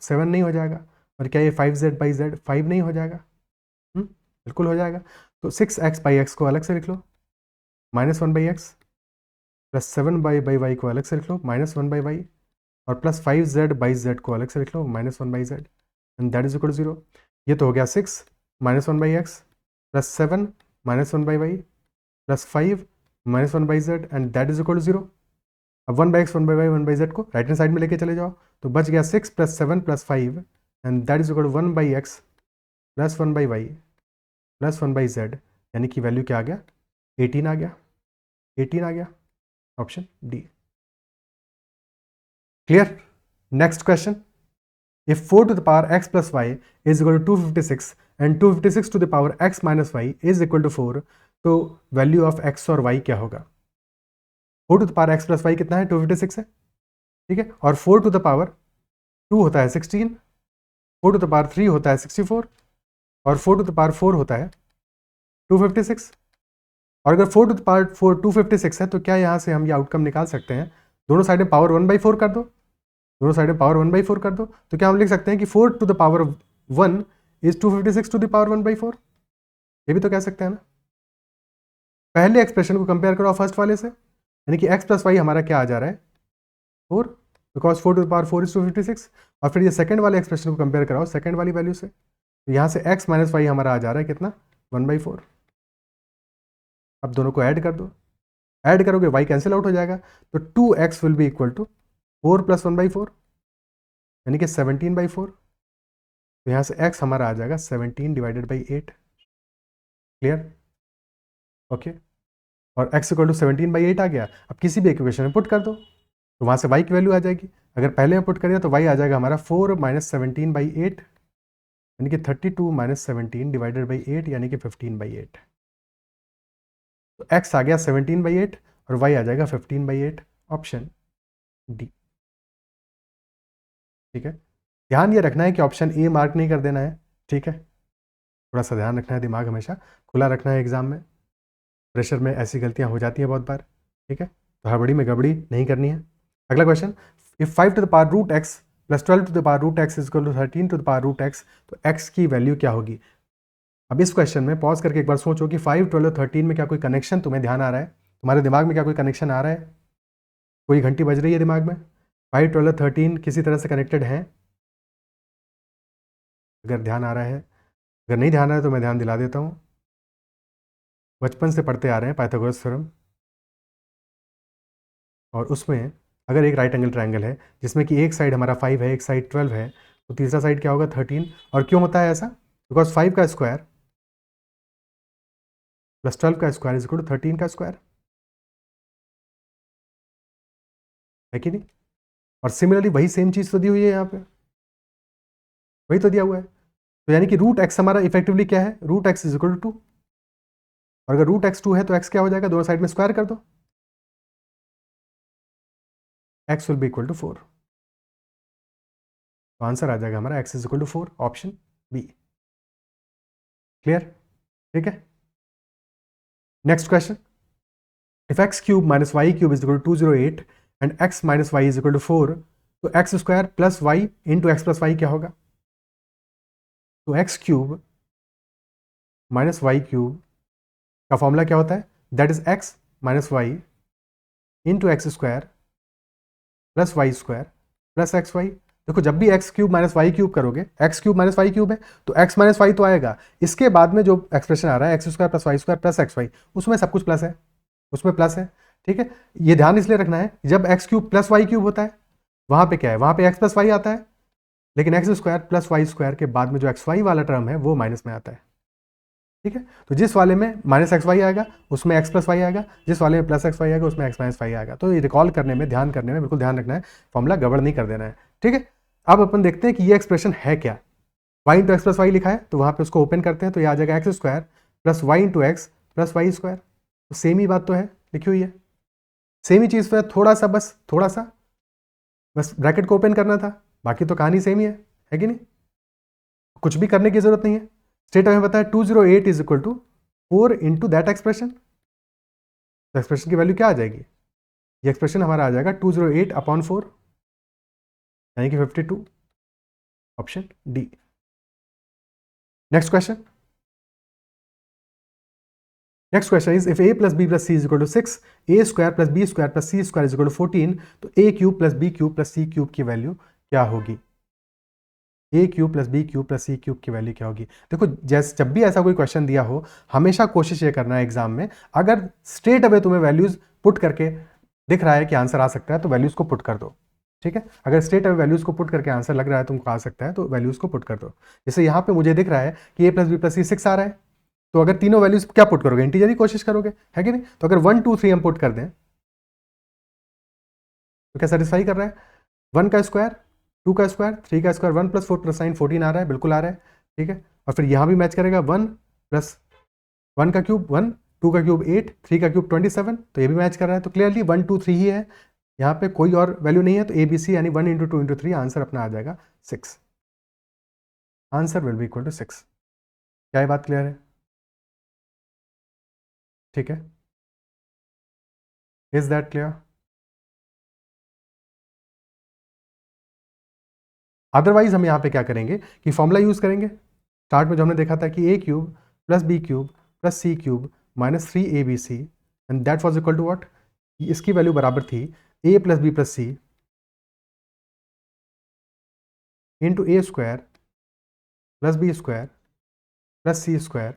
7 नहीं हो जाएगा? और क्या ये 5z by z 5 नहीं हो जाएगा? बिल्कुल हो जाएगा। तो 6x by x को अलग से लिख लो -1 by x plus 7y by y को अलग से लिख लो -1 by y और प्लस 5z by z को अलग से लिख लो -1 by z and that is equal to 0। ये तो हो गया 6 -1 by x plus 7 -1 by y plus 5 -1 by z and that is equal to 0। अब 1 by x 1 by y 1 by z को राइट हैंड साइड में लेके चले जाओ तो बच गया 6 plus 7 plus 5 and that is equal to 1 by x plus 1 by y plus 1 by z, यानी कि वैल्यू क्या आ गया? 18 आ गया, 18 आ गया, option D, clear. Next question, if 4 to the power x plus y is equal to 256 and 256 to the power x minus y is equal to 4, तो value of x और y क्या होगा? 4 to the power x plus y कितना है? 256 है, ठीक है, और 4 to the power 2 होता है 16, 4 to the power 3 होता है 64 और 4 to the power 4 होता है 256। और अगर 4 to the power 4 256 है तो क्या यहाँ से हम ये आउटकम निकाल सकते हैं? दोनों साइड में पावर 1/4 कर दो, दोनों साइड में पावर 1/4 कर दो, तो क्या हम लिख सकते हैं कि 4 to the power 1 is 256 to the power 1/4? ये भी तो कह सकते हैं ना। पहले एक्सप्रेशन को कंपेयर करो फर्स्ट वाले से, यानी कि x प्लस वाई हमारा क्या आ जा रहा है? 4, because 4 to the power 4 is 256। और फिर ये सेकंड वाले एक्सप्रेशन को कंपेयर कराओ सेकंड वाली वैल्यू से, तो यहाँ से x माइनस वाई हमारा आ जा रहा है कितना? 1/4। अब दोनों को ऐड कर दो, ऐड करोगे y कैंसिल आउट हो जाएगा, तो 2x will be equal to 4 plus 1/4 यानी कि 17/4। तो यहाँ से x हमारा आ जाएगा 17 डिवाइडेड बाई 8, क्लियर, ओके। और x इक्वल टू 17/8 आ गया। अब किसी भी इक्वेशन में पुट कर दो तो वहाँ से y की वैल्यू आ जाएगी। अगर पहले में पुट करें तो y आ जाएगा हमारा 4 - 17/8 यानी कि 32 - 17 डिवाइडेड बाई 8 यानी कि 15/8। तो x आ गया 17/8 और y आ जाएगा 15/8, ऑप्शन डी, ठीक है। ध्यान ये रखना है कि ऑप्शन ए मार्क नहीं कर देना है, ठीक है। थोड़ा सा ध्यान रखना है, दिमाग हमेशा खुला रखना है एग्जाम में, प्रेशर में ऐसी गलतियाँ हो जाती हैं बहुत बार, ठीक है, तो हड़बड़ी में गड़बड़ी नहीं करनी है। अगला question, if 5 to the power root x plus 12 to the power root x is equal to 13 to the power root x, तो एक्स की वैल्यू क्या होगी। अब इस क्वेश्चन में पॉज करके एक बार सोचो कि 5, 12 और 13 में क्या कोई कनेक्शन तुम्हें ध्यान आ रहा है, तुम्हारे दिमाग में क्या कोई कनेक्शन आ रहा है, कोई घंटी बज रही है दिमाग में, 5, 12 और 13 किसी तरह से कनेक्टेड हैं। अगर ध्यान आ रहा है, अगर नहीं ध्यान आ रहा है तो मैं ध्यान दिला देता हूँ। बचपन से पढ़ते आ रहे हैं पाइथागोरस थ्योरम, और उसमें अगर एक राइट एंगल ट्रायंगल है जिसमें कि एक साइड हमारा 5 है, एक साइड 12 है, तो तीसरा साइड क्या होगा 13। और क्यों होता है ऐसा, बिकॉज 5 का स्क्वायर प्लस 12 का स्क्वायर इज इक्वल टू 13 का स्क्वायर, है कि नहीं। और सिमिलरली वही सेम चीज़ तो दी हुई है यहाँ पे, वही तो दिया हुआ है। तो यानी कि रूट एक्स हमारा इफेक्टिवली क्या है, root x is equal to 2, और अगर रूट एक्स 2 है तो एक्स क्या हो जाएगा, दोनों साइड में स्क्वायर कर दो, x will be equal to 4। तो आंसर आ जाएगा हमारा x is equal to 4, option B. Clear, ठीक है। Next question, if x cube minus Y cube is equal to 208 and x minus y is equal to 4, तो x square plus y into x plus y क्या होगा। तो x cube minus Y cube का formula क्या होता है, that is x minus Y into X square plus Y square plus x Y. देखो जब भी X cube minus Y cube करोगे, X cube minus Y cube है तो एक्स माइनस वाई तो आएगा, इसके बाद में जो एक्सप्रेशन आ रहा है x square plus Y square plus x y, उसमें सब कुछ प्लस है, उसमें प्लस है, ठीक है। ये ध्यान इसलिए रखना है, जब x cube plus y cube होता है वहां पे क्या है, वहां पे एक्स प्लस वाई आता है, लेकिन x square plus Y square के बाद में जो एक्स वाई वाला टर्म है वो माइनस में आता है, ठीक है। तो जिस वाले में माइनस एक्स वाई आएगा उसमें एक्स प्लस वाई आएगा, जिस वाले में प्लस एक्स वाई आएगा उसमें एक्स माइनस वाई आएगा। तो ये रिकॉल करने में, ध्यान करने में बिल्कुल ध्यान रखना है, फॉर्मूला गड़बड़ नहीं कर देना है, ठीक है। अब अपन देखते हैं कि ये एक्सप्रेशन है क्या, y into x plus y लिखा है तो वहां पे उसको ओपन करते हैं, तो ये आ जाएगा x square plus y into x plus Y square. तो सेम ही बात तो है, लिखी हुई है, सेम ही चीज़ तो है, थोड़ा सा बस ब्रैकेट को ओपन करना था, बाकी तो कहानी सेम ही है कि नहीं, कुछ भी करने की जरूरत नहीं है। स्टेट हमें बताया 208 is equal to 4 into that expression, तो एक्सप्रेशन की वैल्यू क्या आ जाएगी, ये एक्सप्रेशन हमारा आ जाएगा 208 अपॉन 4 यानी कि 52, option D. Next question, is if a plus B plus C is equal to 6, A square plus B square plus C square is equal to 14, तो A cube plus B cube plus C cube की value क्या होगी। A cube plus B cube plus C cube की value क्या होगी। देखो जैसे जब भी ऐसा कोई क्वेश्चन दिया हो, हमेशा कोशिश ये करना है एग्जाम में, अगर स्ट्रेट अवे तुम्हें वैल्यूज पुट करके दिख रहा है कि आंसर आ सकता है तो वैल्यूज को पुट कर दो, ठीक है। अगर स्ट्रेट अवे वैल्यूज को पुट करके आंसर लग रहा है तुमको आ सकता है तो वैल्यूज को पुट कर दो। जैसे यहाँ पे मुझे दिख रहा है कि ए प्लस बी प्लस सी 6 आ रहा है, तो अगर तीनों वैल्यूज क्या पुट करोगे, इंटीजर ही कोशिश करोगे, है कि नहीं। तो अगर 1 2 3 हम पुट कर दें तो क्या सेटिस्फाई कर रहा है, 1 का स्क्वायर 2 का स्क्वायर 3 का स्क्वायर 1 प्लस 4 प्लस 9 14 आ रहा है, बिल्कुल आ रहा है, ठीक है। और फिर यहाँ भी मैच करेगा 1 प्लस 1 का क्यूब 1, 2 का क्यूब 8, 3 का क्यूब 27, तो ये भी मैच कर रहा है। तो क्लियरली 1 2 3 ही है, यहाँ पे कोई और वैल्यू नहीं है, तो ए बी सी यानी 1 इंटू 2 इंटू 3 आंसर अपना आ जाएगा 6, answer will be equal to 6। क्या ये बात क्लियर है, ठीक है, इज दैट क्लियर। अदरवाइज हम यहाँ पे क्या करेंगे कि फॉर्मूला यूज करेंगे, स्टार्ट में जो हमने देखा था कि A cube plus B cube plus C cube minus 3abc and that was equal to what, इसकी वैल्यू बराबर थी A plus B plus C into A square plus B square plus C square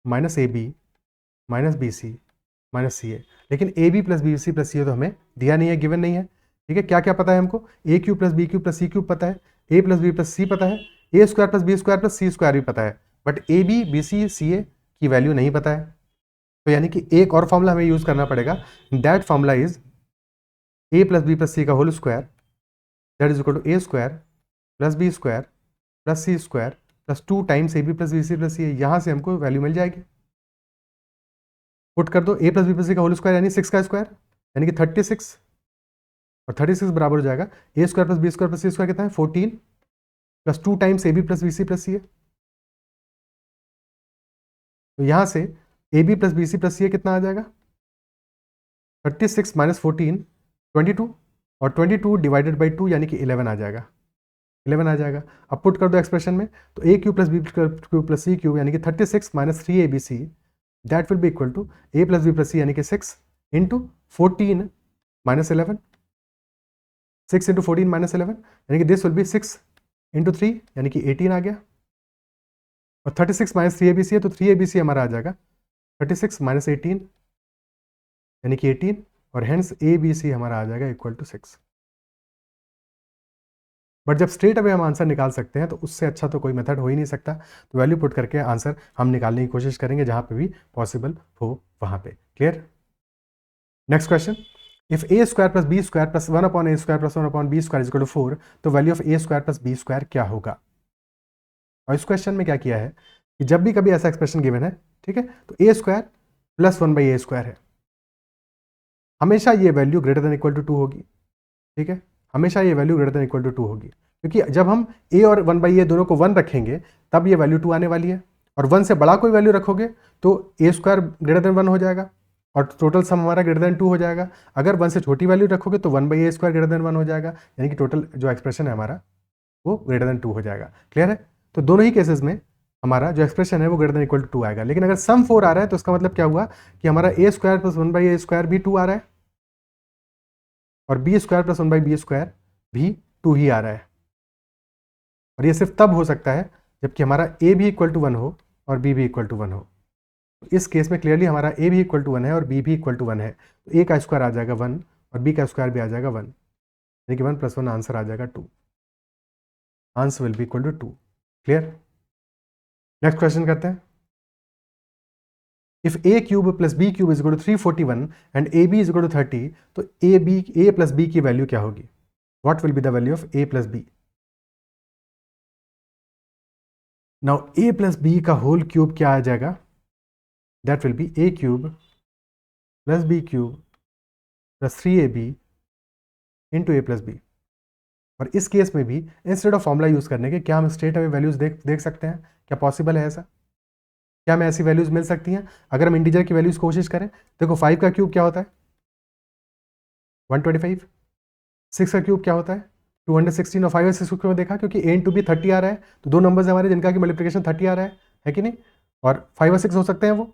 minus A B minus B C minus C A. लेकिन A B plus B C plus C A तो हमें दिया नहीं है, given नहीं है, ठीक है। क्या क्या पता है हमको, A cube plus B cube plus C cube पता है, ए प्लस बी प्लस सी पता है, A square plus B square plus C square भी पता है, but A B B C C A की वैल्यू नहीं पता है। तो यानी कि एक और फॉर्मूला हमें यूज करना पड़ेगा, that formula is A plus B plus सी का whole square that is equal to A square plus B square plus C square plus 2 times A B plus B C plus C. यहाँ से हमको value मिल जाएगी, put कर दो A plus B plus सी का whole square यानी 6 का स्क्वायर यानी कि 36, और 36 बराबर हो जाएगा A square plus B square plus C square कितना है 14 plus 2 times A B plus B C plus C है। तो यहाँ से A B plus B C plus C कितना आ जाएगा, 36 माइनस 14 22, और 22 डिवाइडेड बाई 2 यानी कि 11 आ जाएगा, 11 आ जाएगा। अब पुट कर दो एक्सप्रेशन में, तो A cube plus B cube plus C cube यानी कि 36 minus 3 ABC, that will be equal to A plus B plus C यानी कि 6 इंटू 14 माइनस 11, 6 इंटू 14 माइनस 11 यानी कि दिस विल बी 6 इंटू 3 यानी कि 18 आ गया, और 36 माइनस 3 ABC है तो 3 ABC हमारा आ जाएगा 36 माइनस 18 यानी कि 18, और हेंस ABC हमारा आ जाएगा इक्वल टू 6। बट जब स्ट्रेट अवे हम आंसर निकाल सकते हैं तो उससे अच्छा तो कोई मेथड हो ही नहीं सकता, तो वैल्यू पुट करके आंसर हम निकालने की कोशिश करेंगे जहां पे भी पॉसिबल हो वहां पे। Clear? Next question, if a square plus B square plus 1 upon a square plus 1 upon b square is equal to 4, तो value of a square plus B square क्या होगा? और इस क्वेश्चन में क्या किया है कि जब भी कभी ऐसा एक्सप्रेशन गिवन है, ठीक है, तो ए square plus 1 by A square है, हमेशा ये value greater than equal to 2 होगी। ठीक है, हमेशा ये value greater than equal to 2 होगी, क्योंकि जब हम ए और 1 बाई ए दोनों को 1 रखेंगे तब ये वैल्यू 2 आने वाली है, और 1 से बड़ा कोई वैल्यू रखोगे तो ए स्क्वायर ग्रेटर देन 1 हो जाएगा और टोटल सम हमारा ग्रेटर देन 2 हो जाएगा। अगर 1 से छोटी वैल्यू रखोगे तो 1 by A square greater than 1 हो जाएगा, यानी कि टोटल जो एक्सप्रेशन है हमारा वो ग्रेटर देन 2 हो जाएगा। क्लियर है? तो दोनों ही केसेस में हमारा जो एक्सप्रेशन है वो ग्रेटर देन इक्वल टू 2 आएगा। लेकिन अगर सम 4 आ रहा है तो इसका मतलब क्या हुआ कि हमारा A square plus 1 by A square भी 2 आ रहा है, और B square plus 1 by B square भी 2 ही आ रहा है। और ये सिर्फ तब हो सकता है जबकि हमारा ए भी इक्वल टू 1 हो और बी भी इक्वल टू 1 हो। तो इस केस में क्लियरली हमारा ए भी इक्वल टू 1 है और बी भी इक्वल टू 1 है, तो ए का स्क्वायर आ जाएगा 1 और बी का स्क्वायर भी आ जाएगा 1, यानी कि 1 प्लस 1 आंसर आ जाएगा 2। Answer will be equal to 2। Clear? Next question करते हैं। If a cube plus B cube is equal to 341 and a b is equal to 30, तो ए प्लस बी की वैल्यू क्या होगी? What will be the value of a plus b? Now a plus B का whole cube क्या आ जाएगा? That will be a cube plus B cube plus 3ab into a plus b. और इस case में भी इंस्टेड ऑफ फॉर्मूला यूज करने के क्या हम स्ट्रेट अवे वैल्यूज देख सकते हैं? क्या पॉसिबल है ऐसा? क्या हमें ऐसी वैल्यूज मिल सकती हैं अगर हम इंटीजर की वैल्यूज कोशिश करें? देखो 5 का क्यूब क्या होता है? 125। 6 का क्यूब क्या होता है? 216। और 5 और 6 को क्यों देखा? क्योंकि ए इंटू बी 30 आ रहा है, तो दो नंबर्स हमारे जिनका की मल्टीप्लिकेशन 30 आ रहा है कि नहीं? और 5 और 6 हो सकते हैं वो,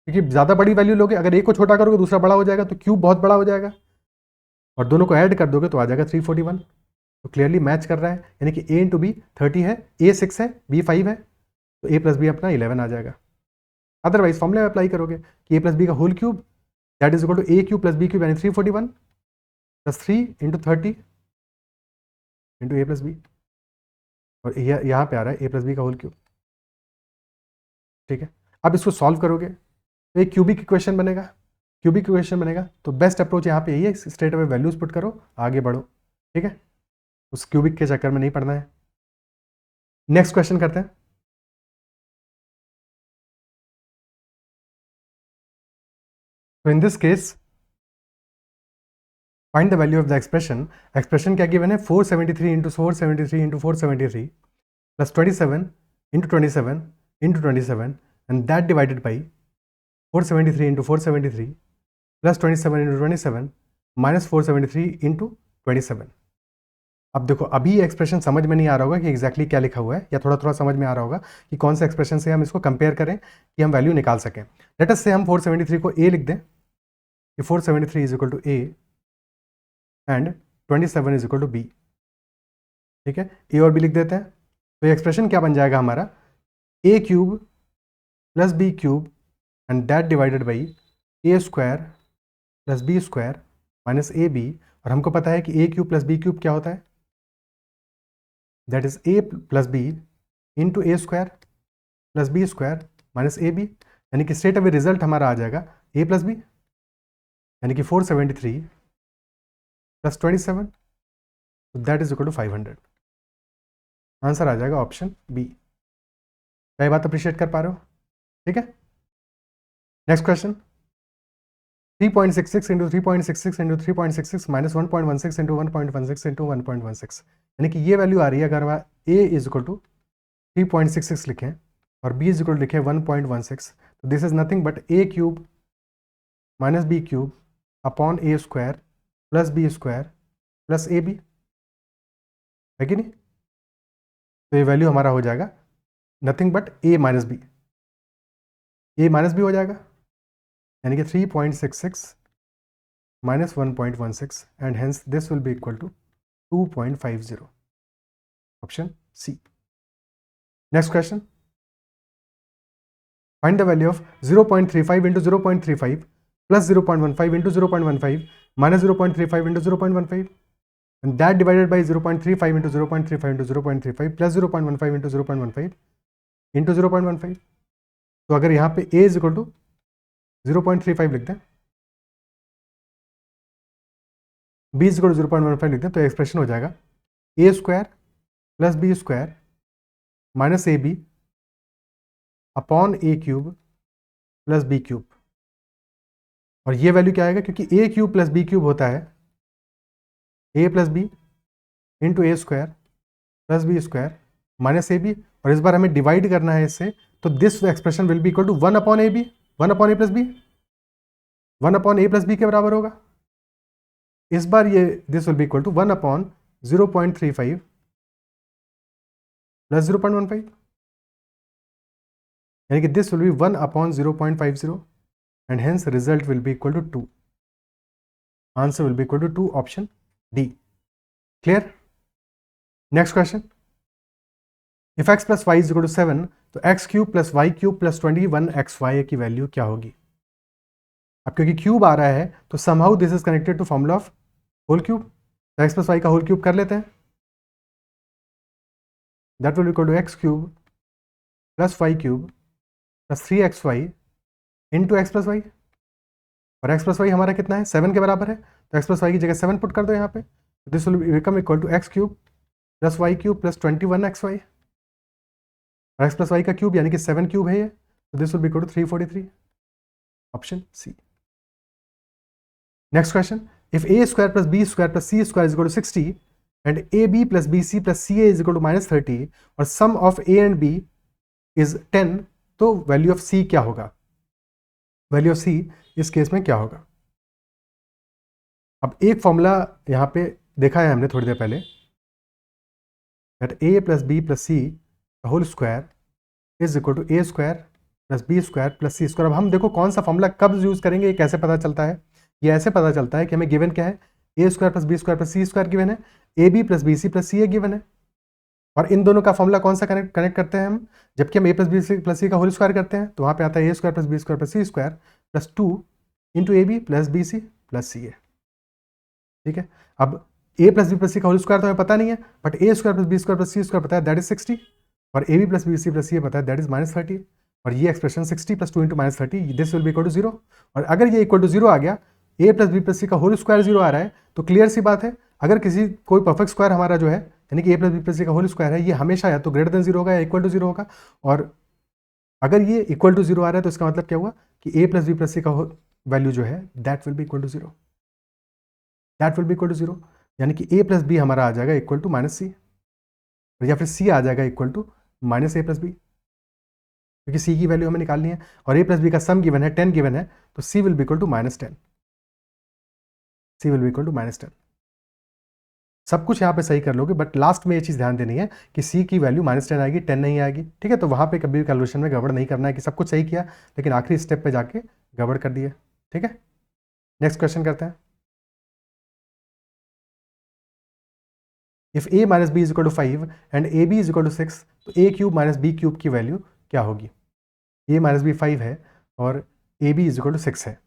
क्योंकि ज़्यादा बड़ी वैल्यू लोगे, अगर एक को छोटा करोगे दूसरा बड़ा हो जाएगा तो क्यूब बहुत बड़ा हो जाएगा, और दोनों को ऐड कर दोगे तो आ जाएगा 341। तो क्लियरली मैच कर रहा है, यानी कि ए इंटू बी 30 है, ए 6 है, बी 5 है, तो ए प्लस बी अपना 11 आ जाएगा। अदरवाइज फॉर्मूले में अप्लाई करोगे कि ए प्लस बी का whole cube that is equal to a cube plus B cube यानी 341 plus 3 into 30 into a plus b, और यहाँ पे आ रहा है ए प्लस बी का होल क्यूब। ठीक है, अब इसको सॉल्व करोगे तो एक क्यूबिक इक्वेशन बनेगा। क्यूबिक इक्वेशन बनेगा तो बेस्ट अप्रोच यहाँ पे यही है, स्ट्रेट अवे वैल्यूज पुट करो, आगे बढ़ो। ठीक है, उस क्यूबिक के चक्कर में नहीं पड़ना है। नेक्स्ट क्वेश्चन करते हैं। तो in this case find the value of the expression. Expression क्या गिवन है? 473 into 473 into 473 plus 27 into 27 into 27 and that divided by 473 into 473 plus 27 into 27 minus 473 into 27। अब देखो अभी एक्सप्रेशन समझ में नहीं आ रहा होगा कि एग्जैक्टली क्या लिखा हुआ है, या थोड़ा थोड़ा समझ में आ रहा होगा कि कौन से एक्सप्रेशन से हम इसको कंपेयर करें कि हम वैल्यू निकाल सकें। लेट अस से हम 473 को ए लिख दें कि 473 is equal to a and 27 is equal to b. ठीक है, ए और बी लिख देते हैं, तो ये एक्सप्रेशन क्या बन जाएगा हमारा? A cube plus B cube and that divided by A square plus B square minus A B. और हमको पता है कि A cube plus B cube क्या होता है? That is A plus B into A square plus B square minus A B, यानी कि स्ट्रेट अवे रिजल्ट हमारा आ जाएगा ए प्लस बी, यानी कि 473 plus 27, that is equal to 500। Answer आ जाएगा ऑप्शन बी। क्या ये बात अप्रिशिएट कर पा रहे हो? ठीक है, next question. 3.66 into 3.66 into 3.66 minus 1.16 into 1.16 into 1.16, यानी कि ये वैल्यू आ रही है। अगर ए इज इक्वल टू 3.66 लिखें और बी इज इक्वल टू लिखें 1.16, तो this is nothing but a cube minus B cube upon a square plus B square plus A b, है कि नहीं? तो ये वैल्यू हमारा हो जाएगा nothing but a minus b, a minus b हो जाएगा, यानी कि 3.66 minus 1.16 and hence this will be equal to 2.50. Option C. Next question. Find the value of 0.35 into 0.35 plus 0.15 into 0.15 minus 0.35 into 0.15 and that divided by 0.35 into 0.35 into 0.35 plus 0.15 into 0.15 into 0.15. तो अगर यहाँ पे a is equal to 0.35 लिखते हैं, b is equal to 0.15 लिखते हैं, तो expression हो जाएगा a square plus B square minus A B upon A cube plus B cube. और ये वैल्यू क्या आएगा, क्योंकि A cube plus B cube होता है ए plus B into A square plus B square minus A B, और इस बार हमें डिवाइड करना है इससे, तो this expression will be equal to 1 upon A B, 1 upon A plus B, 1 upon A plus B के बराबर होगा। इस बार ये this will be equal to 1 upon 0.35 plus 0.15, यानी कि this will be 1 upon 0.50 and hence result will be equal to 2. Answer will be equal to 2, option D. Clear? Next question. If x plus y is equal to 7, तो x cube plus y cube plus 21xy की value क्या होगी? अब क्योंकि cube आ रहा है तो somehow this is connected to formula of whole cube. तो x plus y का whole cube कर लेते हैं. That will be equal to x cube plus y cube plus 3xy into x plus y, और x plus y हमारा कितना है 7 के बराबर है, तो x plus y की जगह 7 पुट कर दो यहाँ पे, this will become equal to x cube plus y cube plus 21xy, और x plus y का क्यूब यानी कि 7 क्यूब है ये, तो this will be equal to 343, option C. Next question, if a square plus B square plus C square is equal to 60 and a B plus B C plus C a is equal to -30 और sum of a and B is 10, तो value of सी क्या होगा? Value of सी इस case में क्या होगा? अब एक फॉर्मूला यहाँ पे देखा है हमने थोड़ी देर पहले, that a plus B plus C whole square is equal to A square plus B square plus C square. अब हम देखो कौन सा फॉर्मूला कब यूज़ करेंगे, ये कैसे पता चलता है? ये ऐसे पता चलता है कि हमें गिवन क्या है, A square plus B square plus C square given है, A B plus B C plus C A given है, और इन दोनों का फॉर्मूला कौन सा कनेक्ट करते हैं हम, जबकि हम ए प्लस बी प्लस सी का होल स्क्वायर करते हैं, तो वहाँ पे आता है A square plus B square plus C square plus 2 into A B plus B C plus C A. ठीक है, अब ए प्लस बी प्लस सी का होल स्क्वायर तो हमें पता नहीं है, but A square plus B square plus C square पता है, दैट इज 60, और A B plus B C plus सी पता है, दैट इज -30, और ये expression 60 plus 2 into -30 this will be equal to 0। और अगर ये इक्वल टू 0 आ गया, ए प्लस बी प्लस सी का होल स्क्वायर 0 आ रहा है, तो क्लियर सी बात है, अगर किसी कोई परफेक्ट स्क्वायर हमारा जो है, यानी कि ए प्लस बी प्लस सी का होल स्क्वायर है, ये हमेशा या तो ग्रेटर देन 0 होगा या इक्वल टू 0 होगा, और अगर ये इक्वल टू 0 आ रहा है तो इसका मतलब क्या हुआ कि ए प्लस बी प्लस सी का वैल्यू जो है that will be equal to 0, that will be equal to 0, यानी कि ए प्लस बी हमारा आ जाएगा इक्वल टू माइनस सी, या फिर सी आ जाएगा equal to minus A plus B, क्योंकि सी की वैल्यू हमें निकालनी है, और ए प्लस बी का सम गिवन है 10 गिवन है, तो C will be equal to -10, C will be equal to -10। सब कुछ यहाँ पे सही कर लोगे, बट लास्ट में ये चीज़ ध्यान देनी है कि सी की वैल्यू -10 आएगी, 10 नहीं आएगी। ठीक है, तो वहाँ पे कभी भी कैलकुलेशन में गड़बड़ नहीं करना है कि सब कुछ सही किया लेकिन आखिरी स्टेप पे जाके गड़बड़ कर दिए। ठीक है, नेक्स्ट क्वेश्चन करते हैं। If a minus B is equal to 5 and a b is equal to 6, तो a cube minus B cube की वैल्यू क्या होगी? a माइनस बी 5 है और ए बी इज इक्वल टू 6 है,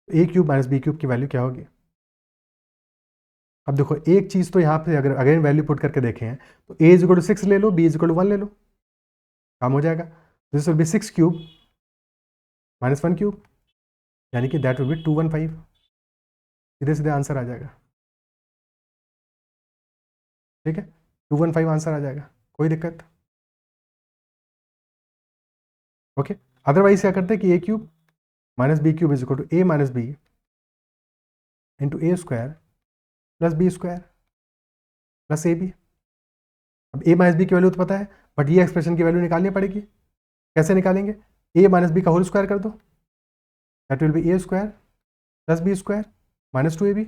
a cube minus B cube की value क्या होगी? अब देखो एक चीज़ तो यहाँ पे अगर अगेन वैल्यू पुट करके देखें हैं, तो a इज इक्वल टू 6 ले लो, b इज इक्वल टू 1 ले लो, काम हो जाएगा। This will B 6 cube minus 1 cube, यानी कि दैट विल बी 215, सीधे सीधे आंसर आ जाएगा। ठीक है, 215 आंसर आ जाएगा, कोई दिक्कत? ओके, अदरवाइज क्या करते हैं कि A cube minus B cube is equal to A minus B into A square plus B square plus A B. अब ए माइनस बी की वैल्यू तो पता है, बट ये एक्सप्रेशन की वैल्यू निकालनी पड़ेगी, कैसे निकालेंगे? a माइनस बी का होल स्क्वायर कर दो, that will be a square plus B square minus 2ab।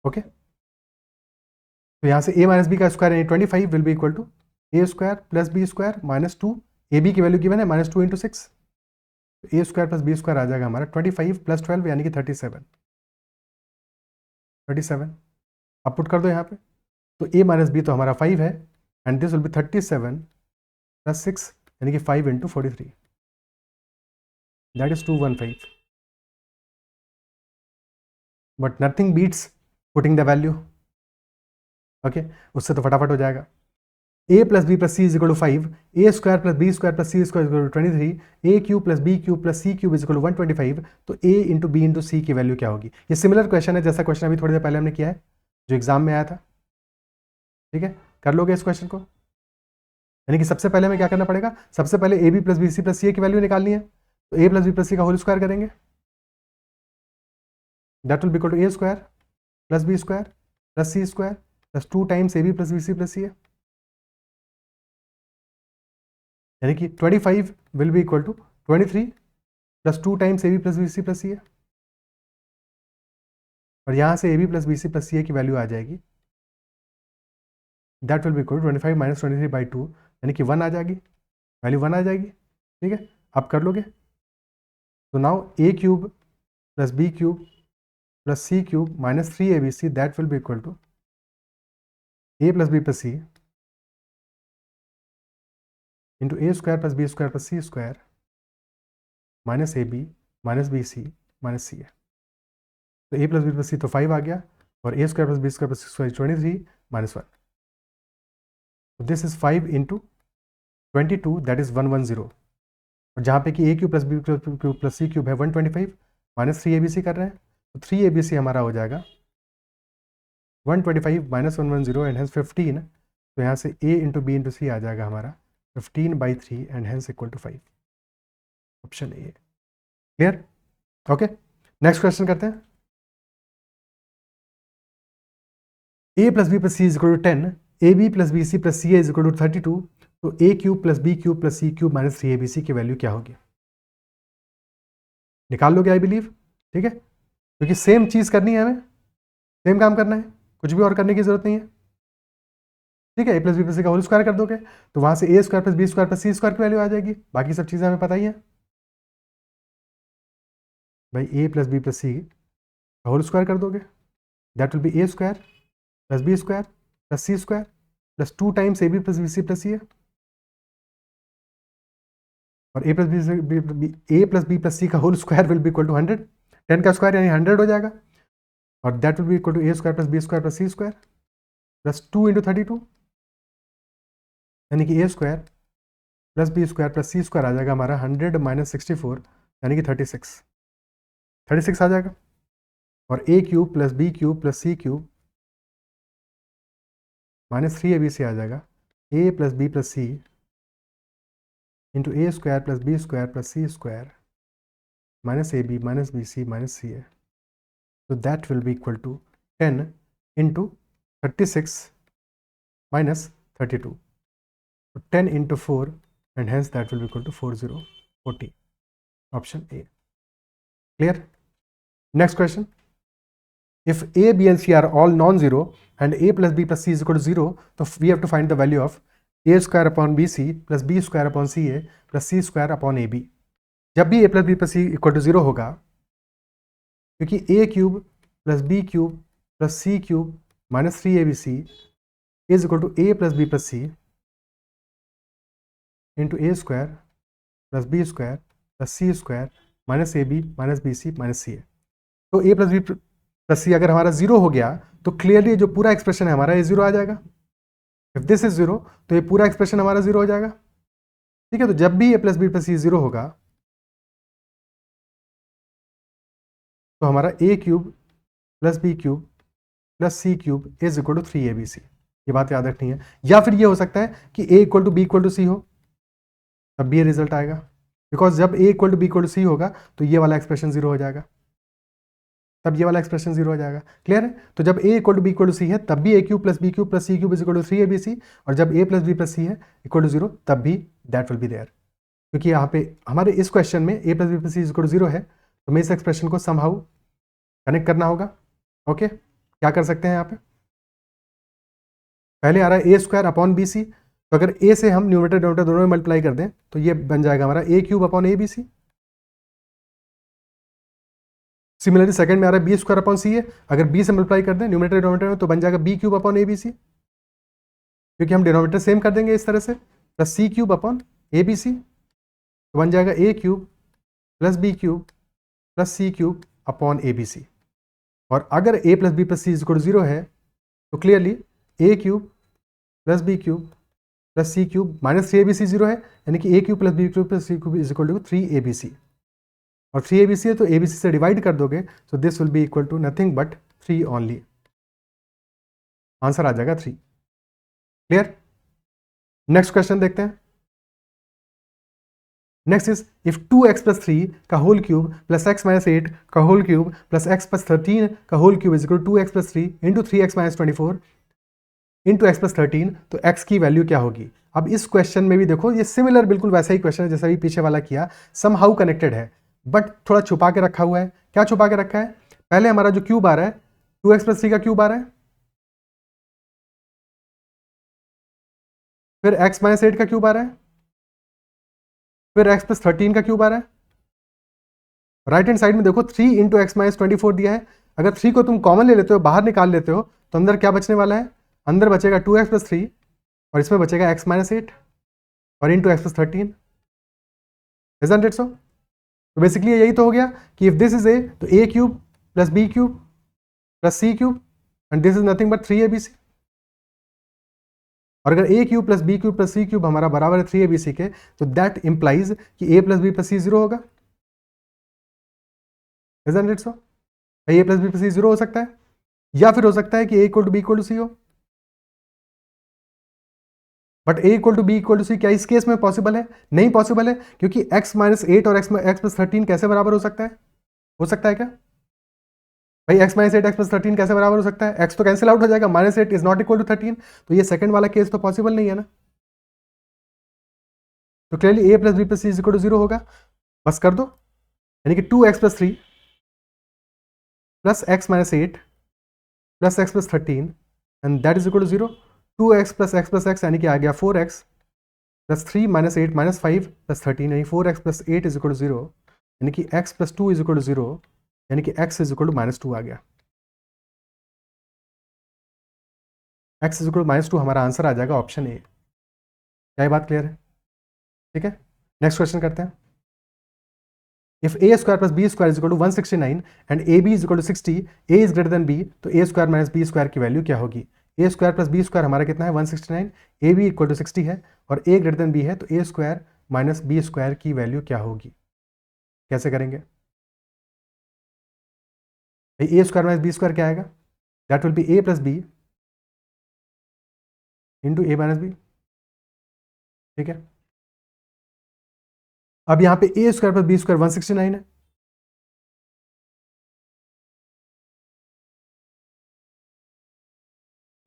Okay, तो यहाँ से a माइनस बी का स्क्वायर यानी 25 will be equal to a square plus B square minus 2, ab की value given है माइनस 2 इंटू 6, तो a square plus B square आ जाएगा हमारा 25 प्लस 12 यानी कि 37। अब पुट कर दो यहाँ पे, तो a माइनस बी तो हमारा 5 है and this will be 37 plus 6 यानी कि 5 into 43, that is 215। But nothing beats putting the value. Okay, उससे तो फटाफट हो जाएगा। a plus B plus C is equal to 5, a square plus B square plus C square equal to 23, a cube plus B cube plus C cube is equal to 125, तो a into B into सी की value क्या होगी? ये similar question है जैसा question अभी थोड़ी देर पहले हमने किया है जो एग्जाम में आया था। ठीक है, कर लोगे इस क्वेश्चन को? यानी कि सबसे पहले हमें क्या करना पड़ेगा, सबसे पहले A B plus B C plus C की वैल्यू निकालनी है, तो ए प्लस बी प्लस सी का होल स्क्वायर करेंगे, that will be equal to A square plus B square plus C square plus 2 times A B plus B C plus C है, यानी कि 25 will be equal to 23 plus 2 times A B plus B C plus C है, और यहाँ से A B plus B C plus C की value आ जाएगी, that will be equal to 25 minus 23 by 2 यानी कि 1 आ जाएगी, वैल्यू 1 आ जाएगी। ठीक है, अब कर लोगे, तो now A cube plus B cube plus C cube minus 3abc that will be equal to A plus B plus C into A square plus B square plus C square minus A B minus B C minus C है, तो ए plus B plus C तो 5 आ गया, और A square plus B square plus C square 23 minus 1, this is 5 into 22 that is 110, और जहाँ पे कि A cube plus B cube plus C cube है 125 माइनस 3abc कर रहे हैं, तो 3abc हमारा हो जाएगा 125 माइनस 110 एंड हेंस 15, तो यहाँ से a into B into c आ जाएगा हमारा 15/3 and hence equal to 5, option A. Clear? Okay, next question करते हैं। a plus B plus C is equal to 10, a B plus B C plus C is equal to 32, तो a cube plus B cube plus C cube minus 3abc की value क्या होगी? निकाल लोगे I believe. ठीक है, क्योंकि same चीज़ करनी है, हमें सेम काम करना है, कुछ भी और करने की जरूरत नहीं है। ठीक है, ए प्लस बी प्लस सी का होल स्क्वायर कर दोगे, तो वहां से A square plus B square plus C square की वैल्यू आ जाएगी, बाकी सब चीज़ें हमें पता ही है भाई। ए प्लस बी प्लस सी का होल स्क्वायर कर दोगे, that will be A square plus B square plus C square plus 2 times A B plus B C plus C है, और ए प्लस बी प्लस सी का whole square will be equal to 100, 10 का square यानी 100 हो जाएगा, और that will be equal to A square plus B square plus C square plus 2 into 32, यानी कि A square plus B square plus C square आ जाएगा हमारा 100 माइनस 64 यानी कि 36 आ जाएगा, और A cube plus B cube plus C cube minus 3abc आ जाएगा, A plus B plus C into A square plus B square plus C square minus A B minus B C minus C है, तो that will be equal to 10 into 36 minus 32, 10 into 4 and hence that will be equal to 40, option A. Clear? Next question. If A, B and C are all non-zero and A plus B plus C is equal to 0, so we have to find the value of A square upon BC plus B square upon CA plus C square upon AB. जब भी A plus B plus C equal to 0 होगा, क्योंकि A cube plus B cube plus C cube minus 3abc is equal to A plus B plus C into A square plus B square plus C square minus A B minus B C minus C है, तो ए plus B plus C अगर हमारा 0 हो गया तो clearly जो पूरा expression है हमारा ये 0 आ जाएगा। इफ दिस इज 0 तो ये पूरा एक्सप्रेशन हमारा 0 हो जाएगा। ठीक है, तो जब भी A plus B plus C 0 होगा तो हमारा A cube plus B cube plus C cube is equal to 3abc, ये बात याद रखनी है। या फिर ये हो सकता है कि A equal to B equal to C हो, तब भी ये रिजल्ट आएगा, बिकॉज जब A equal to B equal to C होगा तो ये वाला एक्सप्रेशन 0 हो जाएगा, तब ये वाला एक्सप्रेशन 0 हो जाएगा। क्लियर है? तो जब A equal to B equal to C है तब भी A cube plus B cube plus C cube is equal to 3abc, और जब A plus B plus C है इक्वल टू 0 तब भी दैट विल बी देयर। क्योंकि यहाँ पे हमारे इस क्वेश्चन में a plus B plus C is equal to 0 है, तो हमें इस एक्सप्रेशन को समहाउ कनेक्ट करना होगा। ओके, क्या कर सकते हैं यहाँ पे, पहले आ रहा है A square upon B C, तो अगर ए से हम न्यूमरेटर डिनोमिनेटर दोनों में मल्टीप्लाई कर दें तो ये बन जाएगा हमारा A cube upon A B C. Similarly second में आ रहा है बी स्क्वायर अपॉन सी है, अगर बी से मल्टीप्लाई कर दें न्यूमरेटर डिनोमिनेटर में तो बन जाएगा B cube upon A B C, क्योंकि हम डिनोमिनेटर सेम कर देंगे इस तरह से, plus C cube upon A B C, तो बन जाएगा A cube plus B cube plus C cube upon A B C. और अगर A plus B plus C is equal to 0 है तो clearly A cube plus B cube plus C cube minus 3abc 0 है, यानी कि A cube plus B cube plus C cube is equal to 3abc, और 3abc है तो abc से divide कर दोगे, तो this will be equal to nothing but 3 only, answer आ जाएगा 3। क्लियर? नेक्स्ट क्वेश्चन देखते हैं। Next is if 2x plus 3 का whole cube plus x minus 8 का whole cube plus x plus 13 का whole cube is equal to 2x plus 3 into 3x minus 24 into x plus 13, तो x की value क्या होगी। अब इस क्वेश्चन में भी देखो ये सिमिलर बिल्कुल वैसा ही क्वेश्चन है जैसा भी पीछे वाला किया, समहाउ कनेक्टेड है बट थोड़ा छुपा के रखा हुआ है। क्या छुपा के रखा है, पहले हमारा जो क्यूब आ रहा है 2x प्लस 3 का क्यूब आ रहा है, फिर x माइनस 8 का क्यूब आ रहा है, फिर x प्लस 13 का क्यूब आ रहा है। राइट हैंड साइड में देखो 3 इंटू एक्स माइनस 24 दिया है, अगर 3 को तुम कॉमन ले लेते हो, बाहर निकाल लेते हो, तो अंदर क्या बचने वाला है, अंदर बचेगा 2x प्लस 3 और इसमें बचेगा x माइनस 8 और into x plus 13। Isn't it so? तो बेसिकली यही तो हो गया कि इफ दिस इज ए तो A cube plus B cube plus C cube and this is nothing but 3abc, और अगर A cube plus B cube plus C cube हमारा बराबर है 3abc के, तो दैट इंप्लाइज कि ए प्लस बी प्लस सी 0 होगा। Isn't it so? A plus B plus C 0 हो सकता है, या फिर हो सकता है कि A equal to B equal to C हो, but A equal to B equal to C क्या इस केस में पॉसिबल है? नहीं पॉसिबल है, क्योंकि x माइनस 8 और x प्लस 13 कैसे बराबर हो सकता है? हो सकता है क्या भाई? x माइनस 8 x प्लस 13 कैसे बराबर हो सकता है? x तो कैंसिल आउट हो जाएगा, minus 8 is not equal to 13, तो ये सेकंड वाला केस तो पॉसिबल नहीं है ना। तो clearly a plus B plus C is equal to 0 होगा, बस कर दो, यानी कि 2x plus 3 plus x minus 8 plus x plus 13 and that is equal to 0। 2x plus x यानी कि आ गया 4x plus 3 minus 8 minus 5 plus 13, यानी 4x plus 8 is equal to 0, यानी कि x plus 2 is equal to 0, यानी कि x is equal to minus 2 आ गया। x is equal to minus 2 हमारा आंसर आ जाएगा ऑप्शन ए। क्या ये बात क्लियर है? ठीक है, नेक्स्ट क्वेश्चन करते हैं। If a square plus B square is equal to 169 and a b is equal to 60, a is greater than b, तो ए स्क्वायर माइनस बी स्क्वायर की वैल्यू क्या होगी। A square plus B square हमारा कितना है 169, A B equal to 60 है और ए greater than b है, तो ए स्क्वायर माइनस बी स्क्वायर की वैल्यू क्या होगी। कैसे करेंगे भाई? A square minus B square क्या आएगा, that will be a plus B into A minus b. ठीक है, अब यहाँ पे a square plus B square 169 है,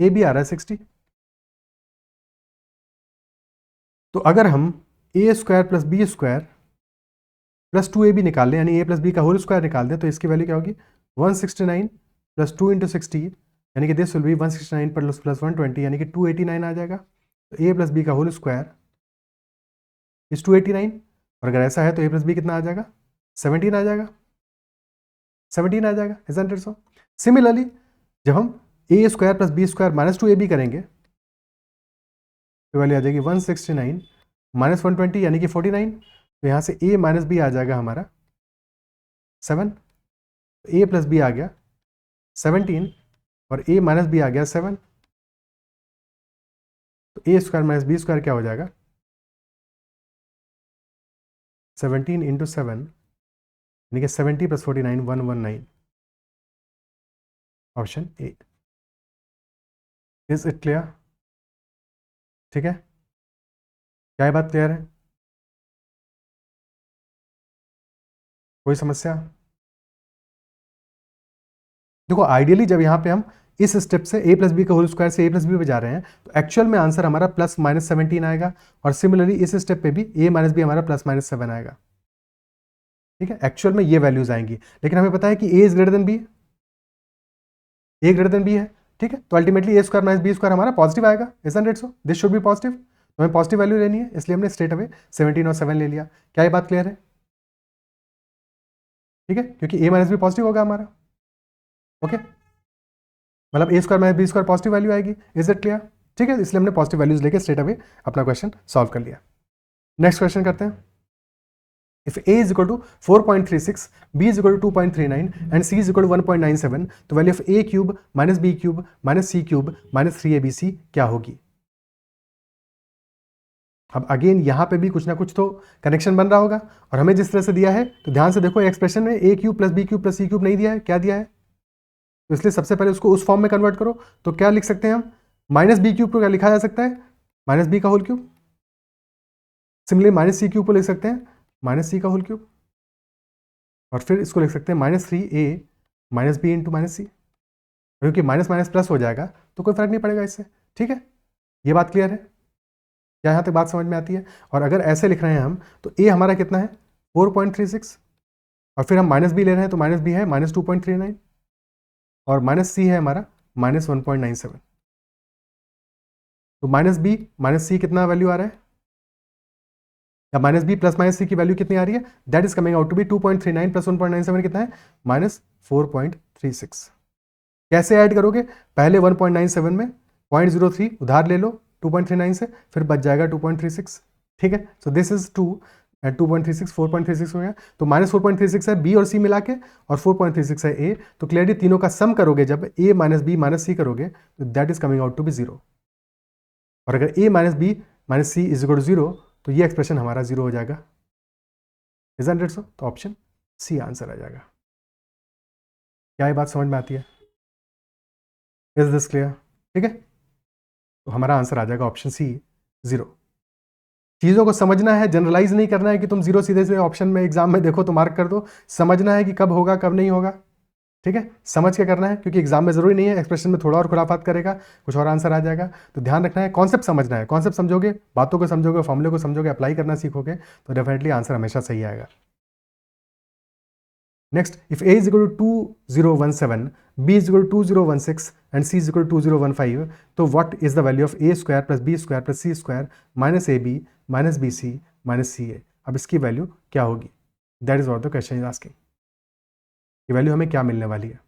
ए बी आ रहा है 60, तो अगर हम A square plus B square plus 2ab निकाल लें, यानी ए प्लस बी का होल स्क्वायर निकाल दें, तो इसकी वैल्यू क्या होगी 169 प्लस 2 इंटू 60, यानी कि this will B 169 plus plus 120, यानी कि 289 आ जाएगा। तो ए प्लस बी का होल स्क्वायर इज 289, और अगर ऐसा है तो ए प्लस बी कितना आ जाएगा 17 आ जाएगा, 17 आ जाएगा। Isn't it so? सिमिलरली जब हम A square plus B square minus 2ab करेंगे तो वैल्यू आ जाएगी 169 माइनस 120, यानी कि 49, तो यहाँ से a माइनस बी आ जाएगा हमारा 7, a प्लस बी आ गया 17 और a माइनस बी आ गया 7, तो ए स्क्वायर माइनस बी स्क्वायर क्या हो जाएगा 17 इंटू 7, यानी कि 70 plus 49 119, option A. Is it clear? ठीक है, क्या ये बात क्लियर है? कोई समस्या? देखो आइडियली जब यहाँ पे हम इस स्टेप से a प्लस बी का होल स्क्वायर से a प्लस बी पे जा रहे हैं, तो एक्चुअल में आंसर हमारा प्लस माइनस 17 आएगा, और सिमिलरली इस स्टेप पे भी a माइनस बी हमारा प्लस माइनस 7 आएगा। ठीक है, एक्चुअल में ये वैल्यूज आएंगी, लेकिन हमें पता है कि a is greater than b, a greater than b है। ठीक है, तो ultimately a square minus B square हमारा पॉजिटिव आएगा, isn't it so? This should be positive. तो हमें पॉजिटिव वैल्यू लेनी है, इसलिए हमने स्ट्रेट अवे 17 और 7 ले लिया। क्या ये बात क्लियर है? ठीक है, क्योंकि a माइनस बी पॉजिटिव होगा हमारा। ओके, मतलब a square minus B square positive value आएगी। Is it clear? ठीक है, इसलिए हमने पॉजिटिव वैल्यूज लेके स्ट्रेट अवे अपना क्वेश्चन सॉल्व कर लिया। नेक्स्ट क्वेश्चन करते हैं। If a is equal to 4.36, b is equal to 2.39 and c is equal to 1.97, तो value of a cube minus B cube minus c cube minus 3abc क्या होगी? अब again यहां पे भी कुछ ना कुछ तो कनेक्शन बन रहा होगा, और हमें जिस तरह से दिया है तो ध्यान से देखो, एक्सप्रेशन में a cube plus B cube plus C cube नहीं दिया है, क्या दिया है? तो इसलिए सबसे पहले उसको उस फॉर्म में कन्वर्ट करो। तो क्या लिख सकते हैं हम? माइनस बी क्यूब को क्या लिखा जा सकता है? माइनस बी का whole cube. Similarly minus c cube को लिख सकते हैं माइनस सी का होल क्यूब, और फिर इसको लिख सकते हैं minus 3a minus B into minus C, क्योंकि माइनस माइनस प्लस हो जाएगा तो कोई फर्क नहीं पड़ेगा इससे। ठीक है, ये बात क्लियर है? क्या यहाँ तक बात समझ में आती है? और अगर ऐसे लिख रहे हैं हम, तो a हमारा कितना है? 4.36, और फिर हम माइनस बी ले रहे हैं, तो माइनस बी है माइनस 2.39, और माइनस सी है हमारा माइनस 1.97। तो माइनस बी माइनस सी कितना वैल्यू आ रहा है, या minus b plus minus c की वैल्यू कितनी आ रही है? That is coming out to be 2.39 plus 1.97 कितना है? माइनस 4.36। कैसे ऐड करोगे? पहले 1.97 में 0.03 उधार ले लो 2.39 से, फिर बच जाएगा 2.36। ठीक है, सो दिस इज 2 एंड 2.36 4.36 हो गया, तो माइनस 4.36 है बी और सी मिला के, और 4.36 है ए। तो क्लियरली तीनों का सम करोगे जब A minus B minus C करोगे, तो that is coming out to be 0। और अगर A minus B minus C is equal to 0, तो ये एक्सप्रेशन हमारा 0 हो जाएगा। Isn't it so? तो ऑप्शन सी आंसर आ जाएगा। क्या ये बात समझ में आती है? Is this clear? ठीक है, तो हमारा आंसर आ जाएगा ऑप्शन सी 0। चीज़ों को समझना है, जनरलाइज नहीं करना है कि तुम 0 सीधे से ऑप्शन में एग्जाम में देखो तो मार्क कर दो। समझना है कि कब होगा कब नहीं होगा। ठीक है, समझ के करना है, क्योंकि एग्जाम में जरूरी नहीं है एक्सप्रेशन में थोड़ा और खुराफात करेगा, कुछ और आंसर आ जाएगा। तो ध्यान रखना है, कॉन्सेप्ट समझना है। कॉन्सेप्ट समझोगे, बातों को समझोगे, फॉर्मूले को समझोगे, अप्लाई करना सीखोगे, तो डेफिनेटली आंसर हमेशा सही आएगा। Next, if a is equal to 2017, b is equal to 2016 and c is equal to 2015, तो what is the value of a square plus b square plus c square minus ab minus bc minus ca? अब इसकी value क्या होगी? That is what the question is asking. ये value हमें क्या मिलने वाली है?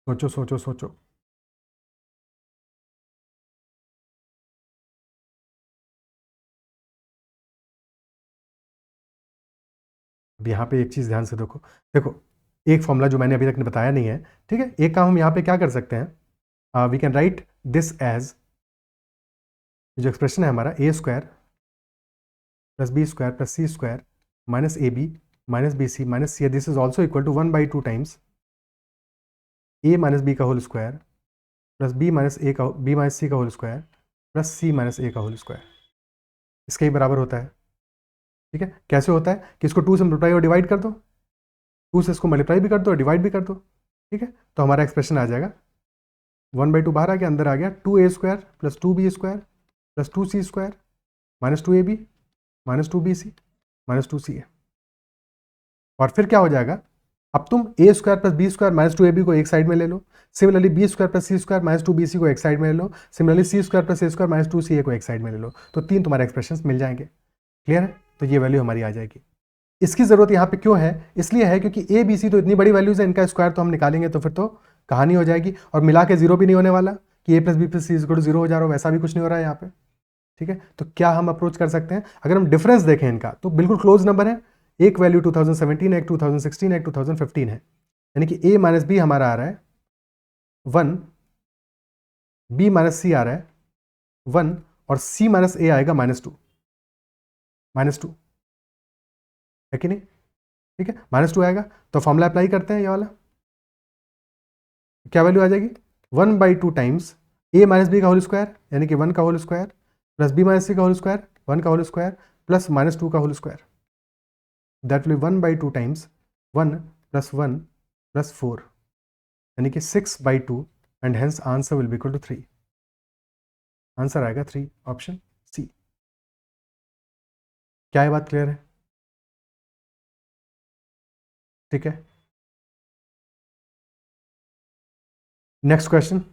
सोचो सोचो सोचो। अब यहाँ पे एक चीज़ ध्यान से देखो, देखो एक फॉर्मूला जो मैंने अभी तक बताया नहीं है। ठीक है, एक काम हम यहाँ पे क्या कर सकते हैं, we can write this as, जो एक्सप्रेशन है हमारा A square plus B square plus C square minus A B minus B C minus C, this is also equal to 1/2 times A minus B का whole square plus B minus C का whole square plus C minus A का whole square, इसके ही बराबर होता है। ठीक है, कैसे होता है कि इसको 2 से मल्टीप्लाई और डिवाइड कर दो, 2 से इसको मल्टीप्लाई भी कर दो और डिवाइड भी कर दो। ठीक है, तो हमारा एक्सप्रेशन आ जाएगा 1/2 बाहर आ गया, अंदर आ गया 2a square plus 2b square plus 2c square minus 2ab minus 2bc minus 2ca। और फिर क्या हो जाएगा, अब तुम a square plus B square minus 2ab को एक साइड में ले लो, सिमिलरली b स्क्वायर प्लस सी स्क्वायर माइनस 2bc को एक साइड में ले लो, similarly c square plus a square minus 2ca को एक साइड में ले लो, तो 3 तुम्हारे एक्सप्रेशन मिल जाएंगे। क्लियर है? तो ये वैल्यू हमारी आ जाएगी। इसकी जरूरत यहाँ पे क्यों है? इसलिए है क्योंकि a b c तो इतनी बड़ी वैल्यूज है, इनका स्क्वायर तो हम निकालेंगे तो फिर तो कहानी हो जाएगी, और मिला के 0 भी नहीं होने वाला कि a plus B plus C is equal to 0 हो जा रहा हो, वैसा भी कुछ नहीं हो रहा है यहाँ पे। ठीक है, तो क्या हम अप्रोच कर सकते हैं? अगर हम डिफरेंस देखें इनका तो बिल्कुल क्लोज नंबर है, एक वैल्यू 2017 एक 2016 एक 2015 है, यानी कि a माइनस बी हमारा आ रहा है 1, b माइनस सी आ रहा है 1, और c माइनस a आएगा -2 है कि नहीं? ठीक है, -2 आएगा, तो फॉर्मूला अप्लाई करते हैं ये वाला, क्या वैल्यू आ जाएगी 1/2 टाइम्स a माइनस बी का होल स्क्वायर यानी कि 1 का whole square plus b minus C का होल स्क्वायर 1 का होल स्क्वायर प्लस -2 का whole square, that will 1/2 times 1 plus 1 plus 4 यानी कि 6/2 and hence answer will be equal to 3। Answer आएगा 3, ऑप्शन सी। क्या ये बात क्लियर है? ठीक है, next question.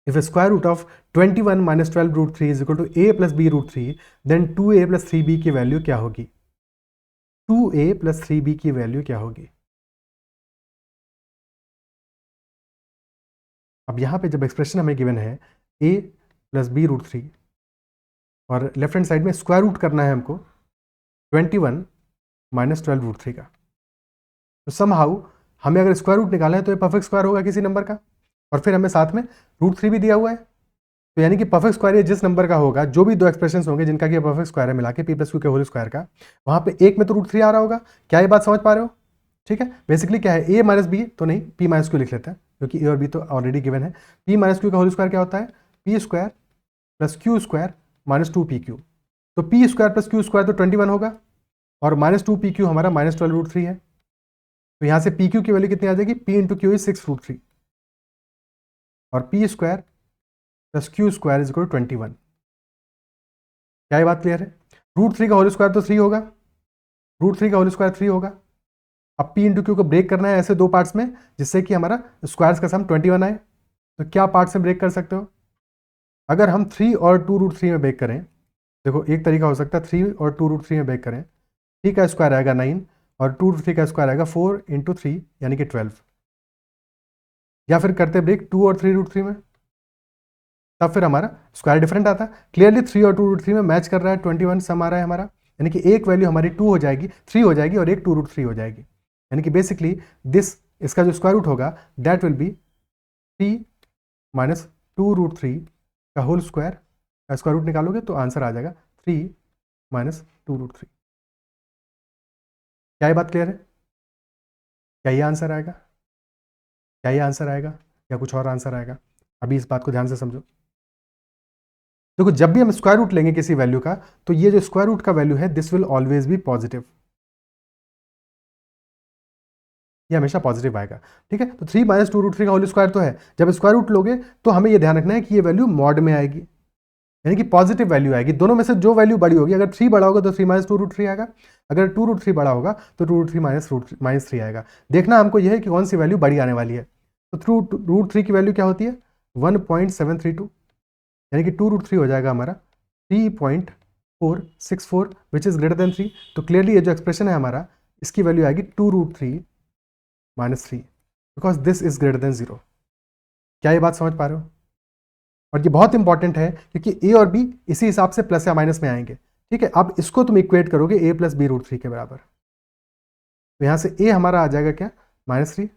If a square root of 21 minus 12 root 3 is equal to a plus b root 3, then 2a plus 3b की value क्या होगी? 2a plus 3b की वैल्यू क्या होगी? अब यहां पे जब एक्सप्रेशन हमें गिवन है a प्लस बी रूट 3 और लेफ्ट हैंड साइड में स्क्वायर रूट करना है हमको 21 माइनस 12 रूट 3 का, तो समहाउ हमें अगर स्क्वायर रूट निकालना है तो ये परफेक्ट स्क्वायर होगा किसी नंबर का, और फिर हमें साथ में रूट 3 भी दिया हुआ है, तो यानी कि परफेक्ट स्क्वायर ये जिस नंबर का होगा, जो भी दो एक्सप्रेशंस होंगे जिनका कि परफेक्ट स्क्वायर है मिला के p प्लस क्यू के होल स्क्वायर का, वहां पे एक में तो रूट 3 आ रहा होगा। क्या ये बात समझ पा रहे हो? ठीक है, बेसिकली क्या है, a माइनस बी तो नहीं, p माइनस क्यू लिख लेते हैं क्योंकि a और b तो ऑलरेडी गिवन है। p माइनस क्यू का होल स्क्वायर क्या होता है? p square plus q square minus 2pq, तो p square plus q square तो 21 होगा और माइनस 2pq हमारा माइनस 12 रूट 3 है, तो यहाँ से pq की वैल्यू कितनी आ जाएगी? p into q is 6 root 3 और p square plus q square is equal to 21। क्या ये बात क्लियर है? रूट 3 का होल स्क्वायर तो 3 होगा, रूट 3 का होल स्क्वायर 3 होगा। अब p इंटू क्यू को ब्रेक करना है ऐसे दो पार्ट्स में जिससे कि हमारा स्क्वायर्स का सम 21 आए, तो क्या पार्ट से ब्रेक कर सकते हो? अगर हम 3 और 2 रूट 3 में ब्रेक करें, देखो एक तरीका हो सकता है 3 और 2 रूट 3 में ब्रेक करें, 3 का स्क्वायर आएगा 9 और 2 रूट 3 का स्क्वायर आएगा 4 इंटू 3 यानी कि 12, या फिर करते ब्रेक 2 और 3 रूट 3 में, तब फिर हमारा स्क्वायर डिफरेंट आता है। क्लियरली 3 और 2 रूट 3 में मैच कर रहा है, 21 सम आ रहा है हमारा, यानी कि एक वैल्यू हमारी 2 हो जाएगी, 3 हो जाएगी और एक 2 रूट 3 हो जाएगी, यानी कि बेसिकली दिस इसका जो स्क्वायर रूट होगा that will be 3 minus 2 root 3 का होल स्क्वायर का स्क्वायर रूट निकालोगे तो आंसर आ जाएगा 3 माइनस 2 रूट 3। क्या ये बात क्लियर है? क्या ये आंसर आएगा? क्या ये आंसर आएगा या कुछ और आंसर आएगा? अभी इस बात को ध्यान से समझो। देखो जब भी हम स्क्वायर रूट लेंगे किसी वैल्यू का, तो ये जो स्क्वायर रूट का वैल्यू है this will always be positive, ये हमेशा पॉजिटिव आएगा। ठीक है, तो 3 माइनस 2 रूट 3 का होल स्क्वायर तो है, जब स्क्वायर रूट लोगे तो हमें ये ध्यान रखना है कि ये वैल्यू मॉड में आएगी, यानी कि पॉजिटिव वैल्यू आएगी। दोनों में से जो वैल्यू बड़ी होगी, अगर 3 बड़ा होगा तो 3 माइनस 2 रूट 3 आएगा, अगर 2 रूट 3 बड़ा होगा तो 2 रूट 3 माइनस 3 आएगा। देखना हमको यह है कि कौन सी वैल्यू बड़ी आने वाली है। तो रूट 3 की वैल्यू क्या होती है? 1.732, यानी कि 2 रूट 3 हो जाएगा हमारा 3.464 विच इज ग्रेटर देन 3। तो क्लियरली ये जो एक्सप्रेशन है हमारा, इसकी वैल्यू आएगी 2 root 3 minus 3 because this is greater than 0। क्या ये बात समझ पा रहे हो? और ये बहुत इंपॉर्टेंट है क्योंकि ए और बी इसी हिसाब से प्लस या माइनस में आएंगे। ठीक है, अब इसको तुम इक्वेट करोगे a प्लस बी रूट 3 के बराबर, तो यहाँ से a हमारा आ जाएगा क्या? -3,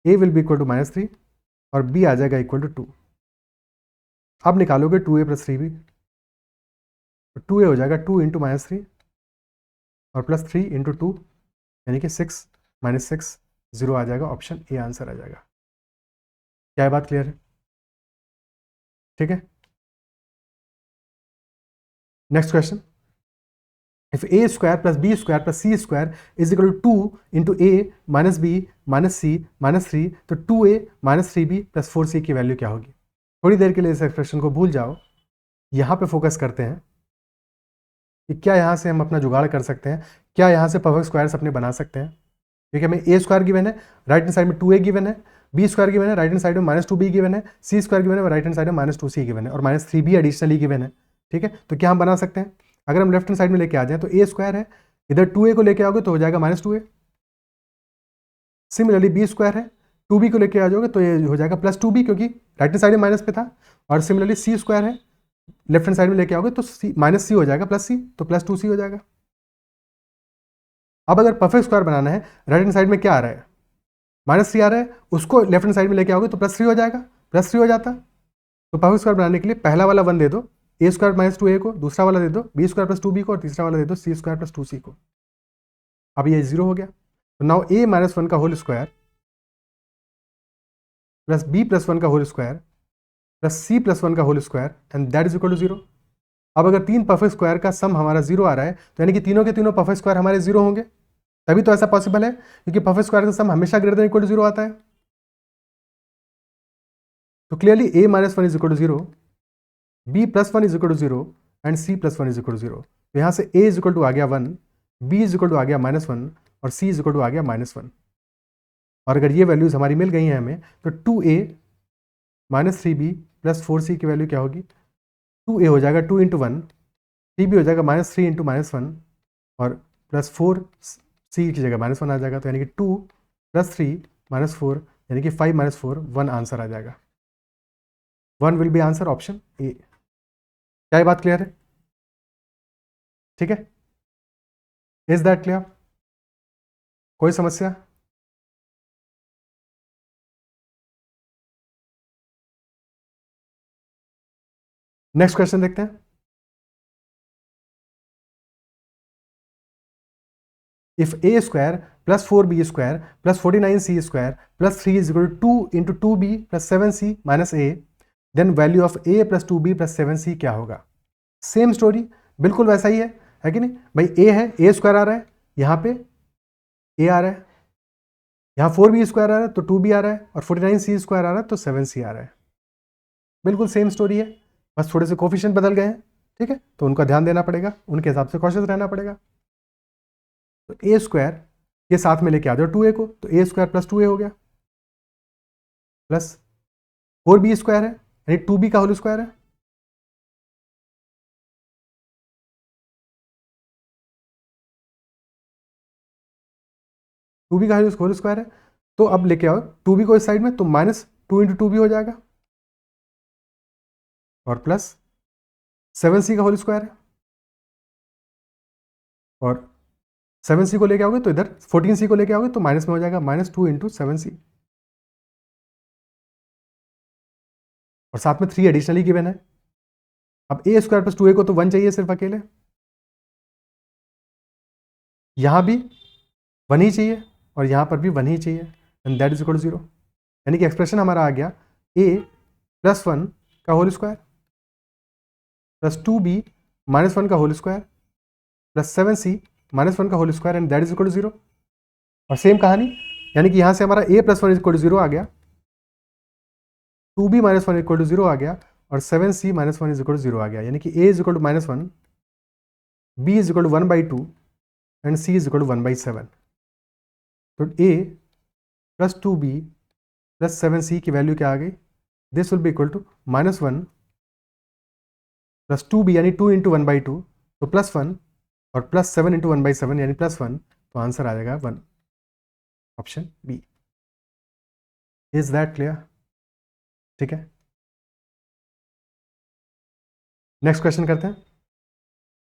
a will be equal to -3 और b आ जाएगा इक्वल टू 2। अब निकालोगे 2a प्लस 3b, तो 2a हो जाएगा 2 इंटू -3 और प्लस 3 इंटू 2 यानी कि 6 माइनस 6 0 आ जाएगा, ऑप्शन ए आंसर आ जाएगा। क्या ये बात क्लियर है? ठीक है, next question. If a square plus B square plus C square is equal to 2 into A minus B minus c minus 3, तो 2a minus 3b plus 4c की वैल्यू क्या होगी? थोड़ी देर के लिए इस एक्सप्रेशन को भूल जाओ, यहाँ पे फोकस करते हैं कि क्या यहाँ से हम अपना जुगाड़ कर सकते हैं, क्या यहाँ से परफेक्ट स्क्वायर्स अपने बना सकते हैं। क्योंकि हमें ए स्क्वायर गिवन है, राइट हैंड साइड में 2a गिवन है, बी स्क्वायर गिवन है, राइट हैंड साइड में -2b गिवन है, सी स्क्वायर गिवन है, राइट हैंड साइड में -2c गिवन है और -3b एडिशनली गिवन है। ठीक है, तो क्या हम बना सकते हैं? अगर हम लेफ्ट हैंड साइड में लेके आ जाए तो ए स्क्वायर है, इधर 2a को लेके आओगे तो हो जाएगा -2a। सिमिलरली बी स्क्वायर है, 2b को लेके आ जाओगे तो ये हो जाएगा +2b क्योंकि राइट हैंड साइड में माइनस पे था, और सिमिलरली सी स्क्वायर है, लेफ्ट हैंड साइड में लेके आओगे तो -c हो जाएगा +c, तो +2c हो जाएगा। अब अगर परफेक्ट स्क्वायर बनाना है, राइट हैंड साइड में क्या आ रहा है? -3 आ रहा है, उसको लेफ्ट हैंड साइड में लेके आओगे तो +3 हो जाएगा, +3 हो जाता। तो परफेक्ट स्क्वायर बनाने के लिए पहला वाला 1 दे दो a स्क्वायर माइनस 2a को, दूसरा वाला दे दो b स्क्वायर प्लस 2b को और तीसरा वाला दे दो c स्क्वायर प्लस 2c को। अब ये 0 हो गया, तो नाउ a माइनस 1 का whole square plus b plus 1 का whole square plus c plus 1 का whole square and that is equal to 0। अब अगर तीन परफेक्ट स्क्वायर का सम हमारा 0 आ रहा है, तो यानी कि तीनों के तीनों परफेक्ट स्क्वायर हमारे 0 होंगे, तभी तो ऐसा पॉसिबल है, क्योंकि परफेक्ट स्क्वायर का सम हमेशा ग्रेटर देन इक्वल टू 0 आता है। तो clearly a minus 1 is equal to 0, b plus 1 is equal to 0 and c plus 1 is equal to 0। तो यहाँ से a इज इक्वल टू आ गया 1, b इज इक्वल टू आ गया -1 और c इज इक्वल टू आ गया -1। और अगर ये वैल्यूज हमारी मिल गई हैं हमें, तो 2a minus 3b plus 4c की वैल्यू क्या होगी, 2a हो जाएगा 2 इंटू 1, 3b हो जाएगा -3 इंटू -1 और प्लस 4c की जगह -1 आ जाएगा। तो यानी कि 2 प्लस 3 -4 यानी कि 5 - 4 1 आंसर आ जाएगा। 1 will be answer option A. क्या ये बात क्लियर है? ठीक है, इज दैट क्लियर? कोई समस्या? नेक्स्ट क्वेश्चन देखते हैं। If a square plus 4b square plus 49c square plus 3 is equal to 2 into 2b plus 7c minus a, then value of a plus 2b plus 7c क्या होगा? Same story, बिल्कुल वैसा ही है कि नहीं भाई? a है, a स्क्वायर आ रहा है, यहाँ पे a आ रहा है, यहाँ 4b स्क्वायर आ रहा है तो 2b आ रहा है, और 49c स्क्वायर आ रहा है तो 7c आ रहा है। बिल्कुल सेम स्टोरी है, बस थोड़े से कोफिशिएंट बदल गए हैं। ठीक है, तो उनका ध्यान देना पड़ेगा, उनके हिसाब से कॉशियस रहना पड़ेगा। तो ए स्क्वायर ये साथ में लेके आ जाओ 2a को, तो a स्क्वायर प्लस 2a हो गया, प्लस 4b स्क्वायर है यानी 2b का होल स्क्वायर है, टू बी का होल स्क्वायर है। तो अब लेके आओ 2b को इस साइड में, तो -2 इंटू 2b हो जाएगा और प्लस 7c का होल स्क्वायर है, और 7c को लेके आओगे तो इधर 14c को लेके आओगे तो माइनस में हो जाएगा, -2 इंटू 7c, और साथ में 3 एडिशनली गिवन है। अब a स्क्वायर प्लस 2a को तो 1 चाहिए सिर्फ अकेले, यहां भी 1 ही चाहिए और यहां पर भी 1 ही चाहिए, and that is equal to 0। यानी कि एक्सप्रेशन हमारा आ गया a प्लस 1 का होल स्क्वायर प्लस 2b -1 का होल स्क्वायर प्लस 7c -1 का whole square, and that is equal to 0। और सेम कहानी, यानी कि यहां से हमारा a प्लस 1 इक्वल टू 0 आ गया, 2b -1 इक्वल टू 0 आ गया, और 7c -1 इज इक्वल टू 0 आ गया। यानी कि a is equal to -1, b is equal to 1/2 and c is equal to 1/7। तो a plus 2b plus 7c की वैल्यू क्या आ गई? This will be equal to -1 plus 2b यानी 2 इंटू 1/2 तो +1, और प्लस 7 इंटू 1/7 यानी +1, तो आंसर आ जाएगा 1, option B. Is that clear? ठीक है, नेक्स्ट क्वेश्चन करते हैं।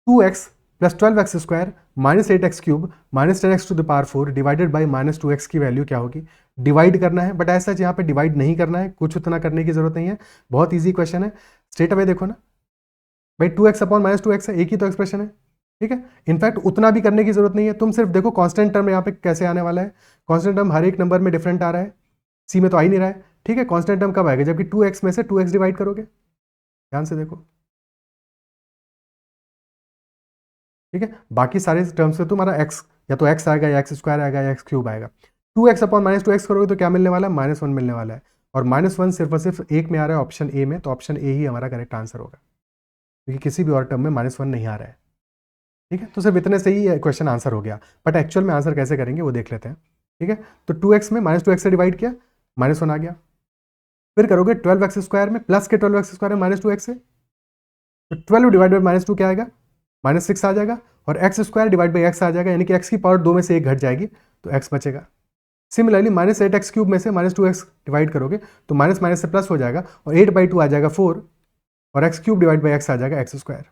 2x plus 12x square minus 8x cube minus 10x to the power 4 divided by -2x की वैल्यू क्या होगी? डिवाइड करना है, बट ऐसा यहाँ पे डिवाइड नहीं करना है, कुछ उतना करने की जरूरत नहीं है, बहुत ईजी क्वेश्चन है। स्ट्रेट अवे देखो ना भाई, 2x अपॉन -2x है, एक ही तो एक्सप्रेशन है। ठीक है, इनफैक्ट उतना भी करने की जरूरत नहीं है, तुम सिर्फ देखो कांस्टेंट टर्म यहाँ पे कैसे आने वाला है। कांस्टेंट टर्म हर एक नंबर में डिफरेंट आ रहा है, सी में तो आ ही नहीं रहा है। ठीक है, कांस्टेंट टर्म कब आएगा? जबकि 2x में से 2x डिवाइड करोगे, ध्यान से देखो। ठीक है, बाकी सारे टर्म्स से तुम्हारा x या तो x आएगा या x स्क्वायर आएगा या x क्यूब आएगा। 2x अपॉन -2x करोगे तो क्या मिलने वाला है? -1 मिलने वाला है, और -1 सिर्फ और सिर्फ एक में आ रहा है, ऑप्शन ए में, तो ऑप्शन ए ही हमारा करेक्ट आंसर होगा, क्योंकि किसी भी और टर्म में -1 नहीं आ रहा है। ठीक है, तो सिर्फ इतने से ही क्वेश्चन आंसर हो गया, बट एक्चुअल में आंसर कैसे करेंगे वो देख लेते हैं। ठीक है, तो 2x में -2x से डिवाइड किया, -1 आ गया, फिर करोगे 12x स्क्वायर में प्लस के 12x स्क्वायर में -2x से, तो 12 डिवाइड बाई -2 क्या आएगा? -6 आ जाएगा, और x square divide by x आ जाएगा, यानी कि x की पावर 2 में से 1 घट जाएगी तो x बचेगा। सिमिलरली -8x क्यूब में से -2x डिवाइड करोगे तो माइनस माइनस से प्लस हो जाएगा, और 8/2 आ जाएगा 4, और x cube divide by x आ जाएगा x स्क्वायर,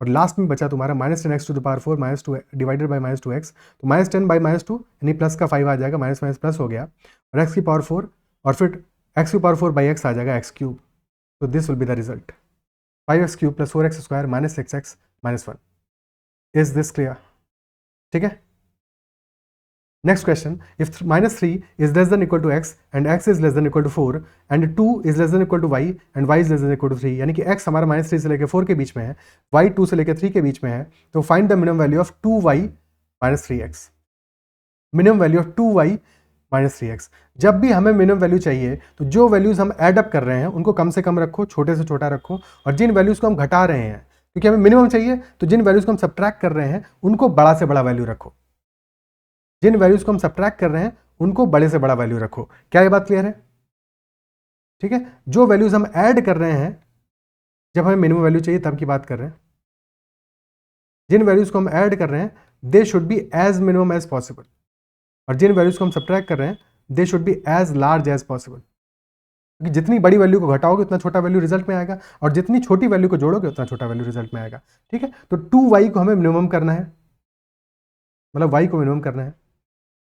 और लास्ट में बचा तुम्हारा -10x to the power 4 -2 divided by -2x, तो -10/-2 यानी प्लस का 5 आ जाएगा, माइनस माइनस प्लस हो गया, और x की पावर 4, और फिर x की पावर 4 बाई x आ जाएगा x क्यूब। तो this will be the result, 5x cube plus 4x square -6x -1। Is this clear? ठीक है, next question, if -3 is less than equal to x and x is less than equal to 4 and 2 is less than equal to y and y is less than equal to 3, यानी कि x हमारा -3 से लेकर 4 के बीच में है, y 2 से लेकर 3 के बीच में है, तो find the minimum value of 2y -3x। Minimum value of 2y minus 3x। जब भी हमें मिनिमम वैल्यू चाहिए तो जो वैल्यूज हम ऐड अप कर रहे हैं उनको कम से कम रखो, छोटे से छोटा रखो, और जिन वैल्यूज को हम घटा रहे हैं, क्योंकि हमें मिनिमम चाहिए, तो जिन वैल्यूज को हम सब्ट्रैक्ट कर रहे हैं उनको बड़ा से बड़ा वैल्यू रखो। जिन वैल्यूज को हम सब्ट्रैक्ट कर रहे हैं उनको बड़े से बड़ा वैल्यू रखो। क्या ये बात क्लियर है? ठीक है, जो वैल्यूज हम ऐड कर रहे हैं जब हमें मिनिमम वैल्यू चाहिए तब की बात कर रहे हैं, जिन वैल्यूज को हम ऐड कर रहे हैं they should be as minimum as possible, और जिन वैल्यूज को हम सब्ट्रैक्ट कर रहे हैं they should be as large as possible. क्योंकि जितनी बड़ी वैल्यू को घटाओगे उतना छोटा वैल्यू रिजल्ट में आएगा, और जितनी छोटी वैल्यू को जोड़ोगे उतना छोटा वैल्यू रिजल्ट में आएगा। ठीक है, तो 2y को हमें मिनिमम करना है, मतलब y को मिनिमम करना है,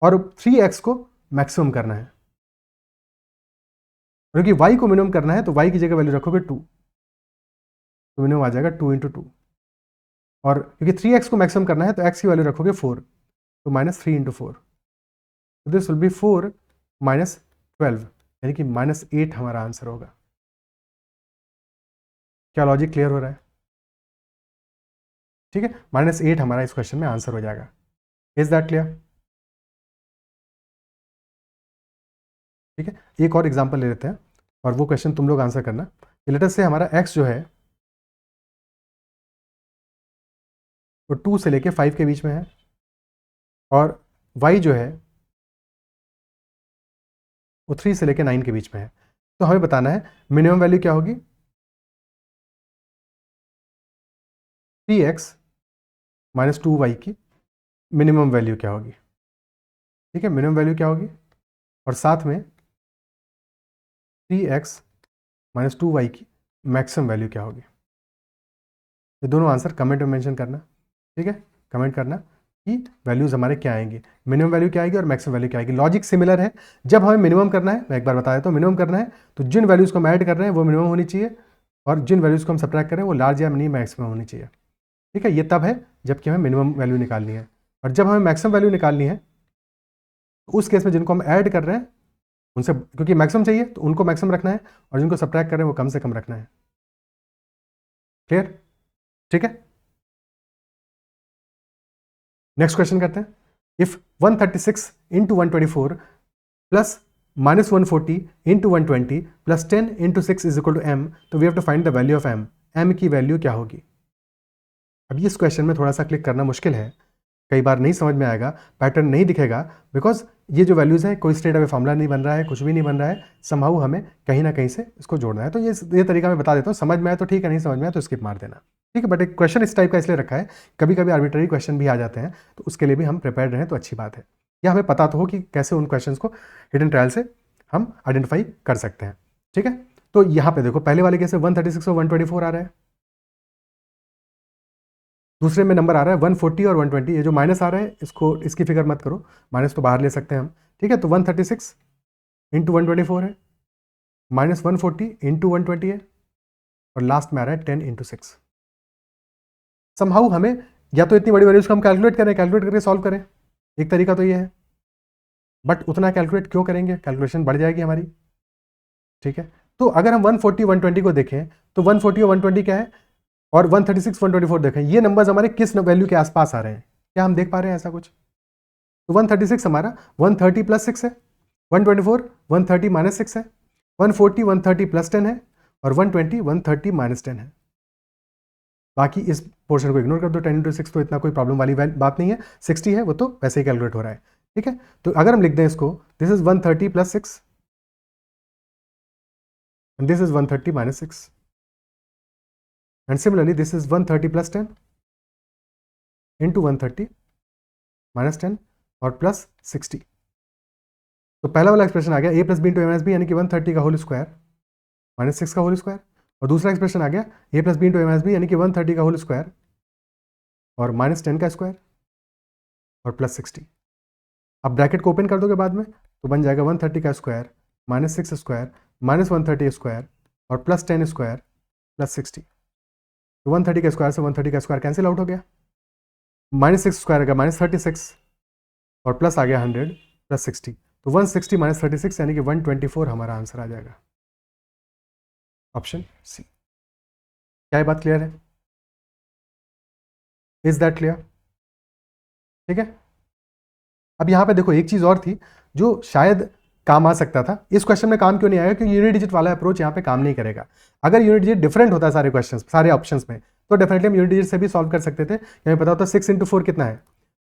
और 3x को मैक्सिमम करना है। क्योंकि y को मिनिमम करना है तो y की जगह वैल्यू रखोगे 2, तो मिनिमम आ जाएगा 2 × 2, और क्योंकि 3x को मैक्सिमम करना है तो x की वैल्यू रखोगे 4, तो -3 × 4, तो दिस विल बी 4 माइनस 12, यानी कि -8 हमारा आंसर होगा। क्या लॉजिक क्लियर हो रहा है? ठीक है, -8 हमारा इस क्वेश्चन में आंसर हो जाएगा। Is that clear? ठीक है, एक और एग्जांपल ले लेते हैं और वो क्वेश्चन तुम लोग आंसर करना। लेट अस से हमारा x जो है वो 2 से लेके 5 के बीच में है, और y जो है वो 3 से लेके 9 के बीच में है। तो हमें बताना है मिनिमम वैल्यू क्या होगी, 3x माइनस 2y की मिनिमम वैल्यू क्या होगी। ठीक है, मिनिमम वैल्यू क्या होगी, और साथ में 3x माइनस 2y की मैक्सिमम वैल्यू क्या होगी। ये दोनों आंसर कमेंट में मेंशन करना। ठीक है, कमेंट करना कि वैल्यूज हमारे क्या आएंगे, मिनिमम वैल्यू क्या आएगी और मैक्सिमम वैल्यू क्या आएगी। लॉजिक सिमिलर है, जब हमें मिनिमम करना है, मैं एक बार बता देता हूँ, मिनिमम करना है तो जिन वैल्यूज को हम ऐड कर रहे हैं वो मिनिमम होनी चाहिए, और जिन वैल्यूज को हम सब्ट्रैक्ट कर रहे हैं वो लार्ज या मिनी मैक्सिमम होनी चाहिए। ठीक है, ये तब है जबकि हमें मिनिमम वैल्यू निकालनी है, और जब हमें मैक्सिमम वैल्यू निकालनी है तो उस केस में जिनको हम ऐड कर रहे हैं उनसे, क्योंकि मैक्सिमम चाहिए तो उनको मैक्सिमम रखना है, और जिनको सब्ट्रैक्ट कर रहे हैं वो कम से कम रखना है। क्लियर? ठीक है, नेक्स्ट क्वेश्चन करते हैं। If 136 into 124 plus -140 into 120 plus 10 into 6 is equal to m, तो we have to find the value of m। m की वैल्यू क्या होगी? अब इस क्वेश्चन में थोड़ा सा क्लिक करना मुश्किल है, कई बार नहीं समझ में आएगा, पैटर्न नहीं दिखेगा, बिकॉज ये जो वैल्यूज़ हैं कोई स्ट्रेट अवे फॉर्मूला नहीं बन रहा है, कुछ भी नहीं बन रहा है, समहाउ हमें कहीं ना कहीं से इसको जोड़ना है। तो ये तरीका मैं बता देता हूँ, समझ में आए तो ठीक है, नहीं समझ में आए तो स्किप मार देना। ठीक है, बट एक क्वेश्चन इस टाइप का इसलिए रखा है, कभी कभी आर्बिट्ररी क्वेश्चन भी आ जाते हैं, तो उसके लिए भी हम प्रिपेयर्ड रहें तो अच्छी बात है, या हमें पता तो हो कि कैसे उन क्वेश्चन को हिडन ट्रायल से हम आइडेंटिफाई कर सकते हैं। ठीक है, तो यहाँ पे देखो पहले वाले केस में 136 और 124 आ रहा है, दूसरे में नंबर आ रहा है 140 और 120। ये जो माइनस आ रहा है इसको, इसकी फिक्र मत करो, माइनस तो बाहर ले सकते हैं हम। ठीक है, तो 136 इंटू 124 है, -140 इंटू 120 है, और लास्ट में आ रहा है 10 इंटू 6। समहाउ हमें या तो इतनी बड़ी वैल्यूज को हम कैलकुलेट करें, कैलकुलेट करके सॉल्व करें, एक तरीका तो ये है, बट उतना कैलकुलेट क्यों करेंगे, कैलकुलेशन बढ़ जाएगी हमारी। ठीक है, तो अगर हम 140 120 को देखें तो 140 और 120 क्या है, और 136 124 देखें, ये नंबर्स हमारे किस वैल्यू के आसपास आ रहे हैं, क्या हम देख पा रहे हैं ऐसा कुछ? तो 136 हमारा 130 प्लस 6 है, 124 130 माइनस 6 है, 140 130 प्लस 10 है, और 120 130 माइनस 10 है। बाकी इस पोर्शन को इग्नोर कर दो, 10 × 6 तो इतना कोई प्रॉब्लम वाली बात नहीं है, 60 है वो तो वैसे ही कैलकुलेट हो रहा है। ठीक है, तो अगर हम लिख दें इसको, this is 130 plus 6 and this is 130 minus 6, and similarly this is 130 plus 10 into 130 minus 10 और प्लस 60। तो पहला वाला एक्सप्रेशन आ गया a plus B into m s b, यानी कि 130 का होल स्क्वायर माइनस 6 का होल स्क्वायर, और दूसरा एक्सप्रेशन आ गया a plus B into m s b, यानी कि 130 का होल स्क्वायर और -10 का स्क्वायर और प्लस 60। अब ब्रैकेट को ओपन कर दोगे बाद में तो बन जाएगा 130 का square minus 6 square minus 130 square और प्लस 10 स्क्वायर प्लस 60। तो 130 का स्क्वायर से 130 का स्क्वायर कैंसिल आउट हो गया, -6 स्क्वायर आ गया -36 और प्लस आ गया 100 प्लस 60, तो 160 माइनस 36 यानी कि 124 हमारा आंसर आ जाएगा, ऑप्शन सी। क्या ये बात क्लियर है? Is that clear? ठीक है, अब यहाँ पे देखो एक चीज़ और थी जो शायद काम आ सकता था, इस क्वेश्चन में काम क्यों नहीं आएगा, क्योंकि यूनिट डिजिट वाला अप्रोच यहाँ पे काम नहीं करेगा। अगर यूनिट डिजिट डिफरेंट होता सारे क्वेश्चन सारे ऑप्शंस में, तो डेफिनेटली हम यूनिट डिजिट से भी सॉल्व कर सकते थे। हमें पता होता 6 इंटू 4 कितना है,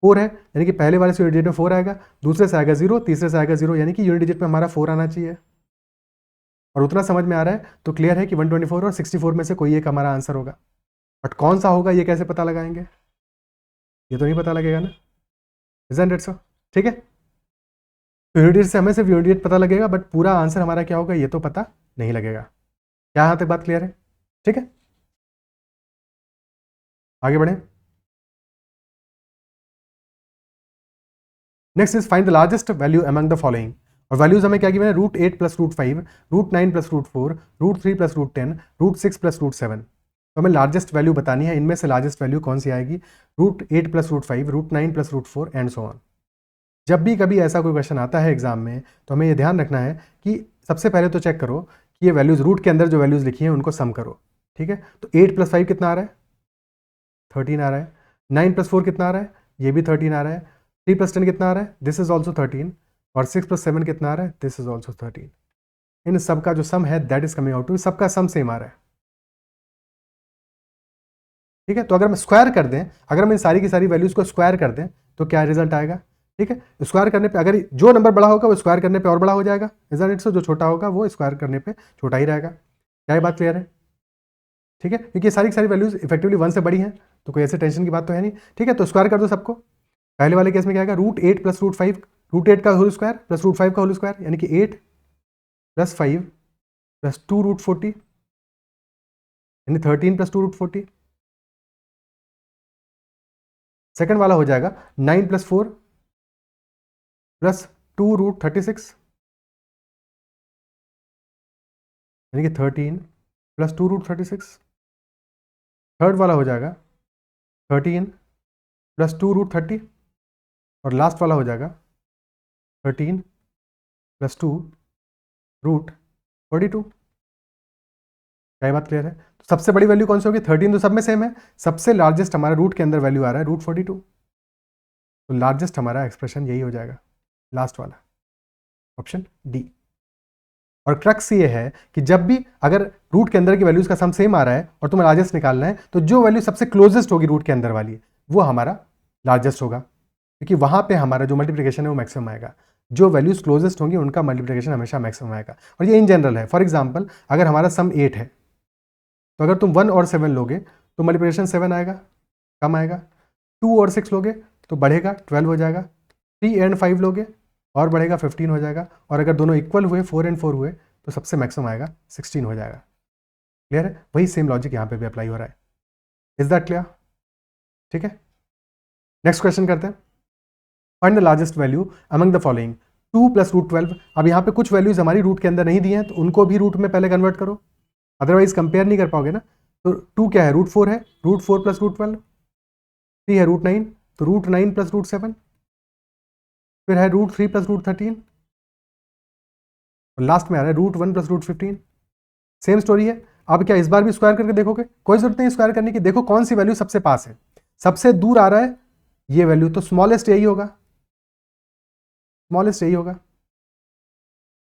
4 है, यानी कि पहले वाले से यूनिट डिजिट में 4 आएगा, दूसरे से आएगा 0, तीसरे से आएगा 0, यानी कि यूनिट डिजिट में हमारा 4 आना चाहिए। और उतना समझ में आ रहा है तो क्लियर है कि 124 और 64 में से कोई एक हमारा आंसर होगा। बट कौन सा होगा ये कैसे पता लगाएंगे, ये तो नहीं पता लगेगा ना, इजंट इट सो? ठीक है, तो यूनिट से हमें सिर्फ यूनिट पता लगेगा, बट पूरा आंसर हमारा क्या होगा ये तो पता नहीं लगेगा। क्या यहाँ तक बात क्लियर है? ठीक है, आगे बढ़े। Next is find the largest value among the following. और वैल्यूज हमें क्या गिवन है, √8 प्लस √5, √9 प्लस √4, √3 प्लस √10, √6 प्लस √7। तो हमें लार्जेस्ट वैल्यू बतानी है, इनमें से लार्जेस्ट वैल्यू कौन सी आएगी, √8 plus √5, √9 plus √4 and so on. जब भी कभी ऐसा कोई क्वेश्चन आता है एग्जाम में, तो हमें ये ध्यान रखना है कि सबसे पहले तो चेक करो कि ये वैल्यूज रूट के अंदर जो वैल्यूज लिखी हैं उनको सम करो। ठीक है, तो 8 प्लस 5 कितना आ रहा है, 13 आ रहा है। 9 प्लस 4 कितना आ रहा है, ये भी 13 आ रहा है। 3 प्लस 10 कितना आ रहा है, दिस इज ऑल्सो 13। और 6 प्लस 7 कितना आ रहा है, दिस इज ऑल्सो 13। इन सब का जो सम है that is coming out to, सबका सम सेम आ रहा है। ठीक है, तो अगर हम स्क्वायर कर दें, अगर हम इन सारी की सारी वैल्यूज को स्क्वायर कर दें तो क्या रिजल्ट आएगा। ठीक है, स्क्वायर करने पे अगर जो नंबर बड़ा होगा वो स्क्वायर करने पे और बड़ा हो जाएगा, इजंट इट सो? जो छोटा होगा वो स्क्वायर करने पे छोटा ही रहेगा। क्या ये बात क्लियर है? ठीक है, क्योंकि ये सारी की सारी वैल्यूज इफेक्टिवली 1 से बड़ी हैं, तो कोई ऐसे टेंशन की बात तो है नहीं। ठीक है, तो स्क्वायर कर दो सबको। पहले वाले केस में क्या आएगा, √8 प्लस √5, √8 का होल स्क्वायर प्लस √5 का होल स्क्वायर, यानी कि 8 प्लस 5 प्लस 2 √40, यानी 13 प्लस 2 √40। सेकंड वाला हो जाएगा 9 प्लस 4 प्लस 2 √36, यानी कि 13 प्लस 2 √36। थर्ड वाला हो जाएगा 13 प्लस 2 √30। और लास्ट वाला हो जाएगा 13 प्लस 2 √42। क्या बात क्लियर है? तो सबसे बड़ी वैल्यू कौन सी होगी, 13 तो सब में सेम है, सबसे लार्जेस्ट हमारा रूट के अंदर वैल्यू आ रहा है √42, तो लार्जेस्ट हमारा एक्सप्रेशन यही हो जाएगा, लास्ट वाला, ऑप्शन डी। और क्रक्स ये है कि जब भी अगर रूट के अंदर की वैल्यूज का सम सेम आ रहा है और तुम्हें लार्जेस्ट निकालना है, तो जो वैल्यू सबसे क्लोजेस्ट होगी रूट के अंदर वाली वो हमारा लार्जेस्ट होगा, क्योंकि वहां पे हमारा जो मल्टीप्लिकेशन है वो मैक्सिमम आएगा। जो वैल्यूज क्लोजेस्ट होंगी उनका मल्टीप्लिकेशन हमेशा मैक्सिमम आएगा। और ये इन जनरल है। फॉर एग्जाम्पल अगर हमारा सम 8 है, तो अगर तुम 1 और 7 लोगे तो मल्टीप्लिकेशन 7 आएगा, कम आएगा। 2 और 6 लोगे तो बढ़ेगा, 12 हो जाएगा। 3 एंड 5 लोगे और बढ़ेगा, 15 हो जाएगा। और अगर दोनों इक्वल हुए, 4 एंड 4 हुए, तो सबसे मैक्सिमम आएगा, 16 हो जाएगा। क्लियर है? वही सेम लॉजिक यहाँ पे भी अप्लाई हो रहा है। Is that clear? ठीक है, नेक्स्ट क्वेश्चन करते हैं। Find the largest value among the following. 2 plus √12। अब यहाँ पे कुछ वैल्यूज हमारी रूट के अंदर नहीं दी हैं, तो उनको भी रूट में पहले कन्वर्ट करो, अदरवाइज कंपेयर नहीं कर पाओगे ना। तो 2 क्या है, √4 है, √4 प्लस √12। 3 है √9, तो √9 प्लस √7। फिर है √3 प्लस √13। और लास्ट में आ रहा है √1 प्लस √15। सेम स्टोरी है। अब क्या इस बार भी स्क्वायर करके देखोगे? कोई जरूरत नहीं स्क्वायर करने की, देखो कौन सी वैल्यू सबसे पास है, सबसे दूर आ रहा है ये वैल्यू, तो स्मॉलेस्ट यही होगा, स्मॉलेस्ट यही होगा।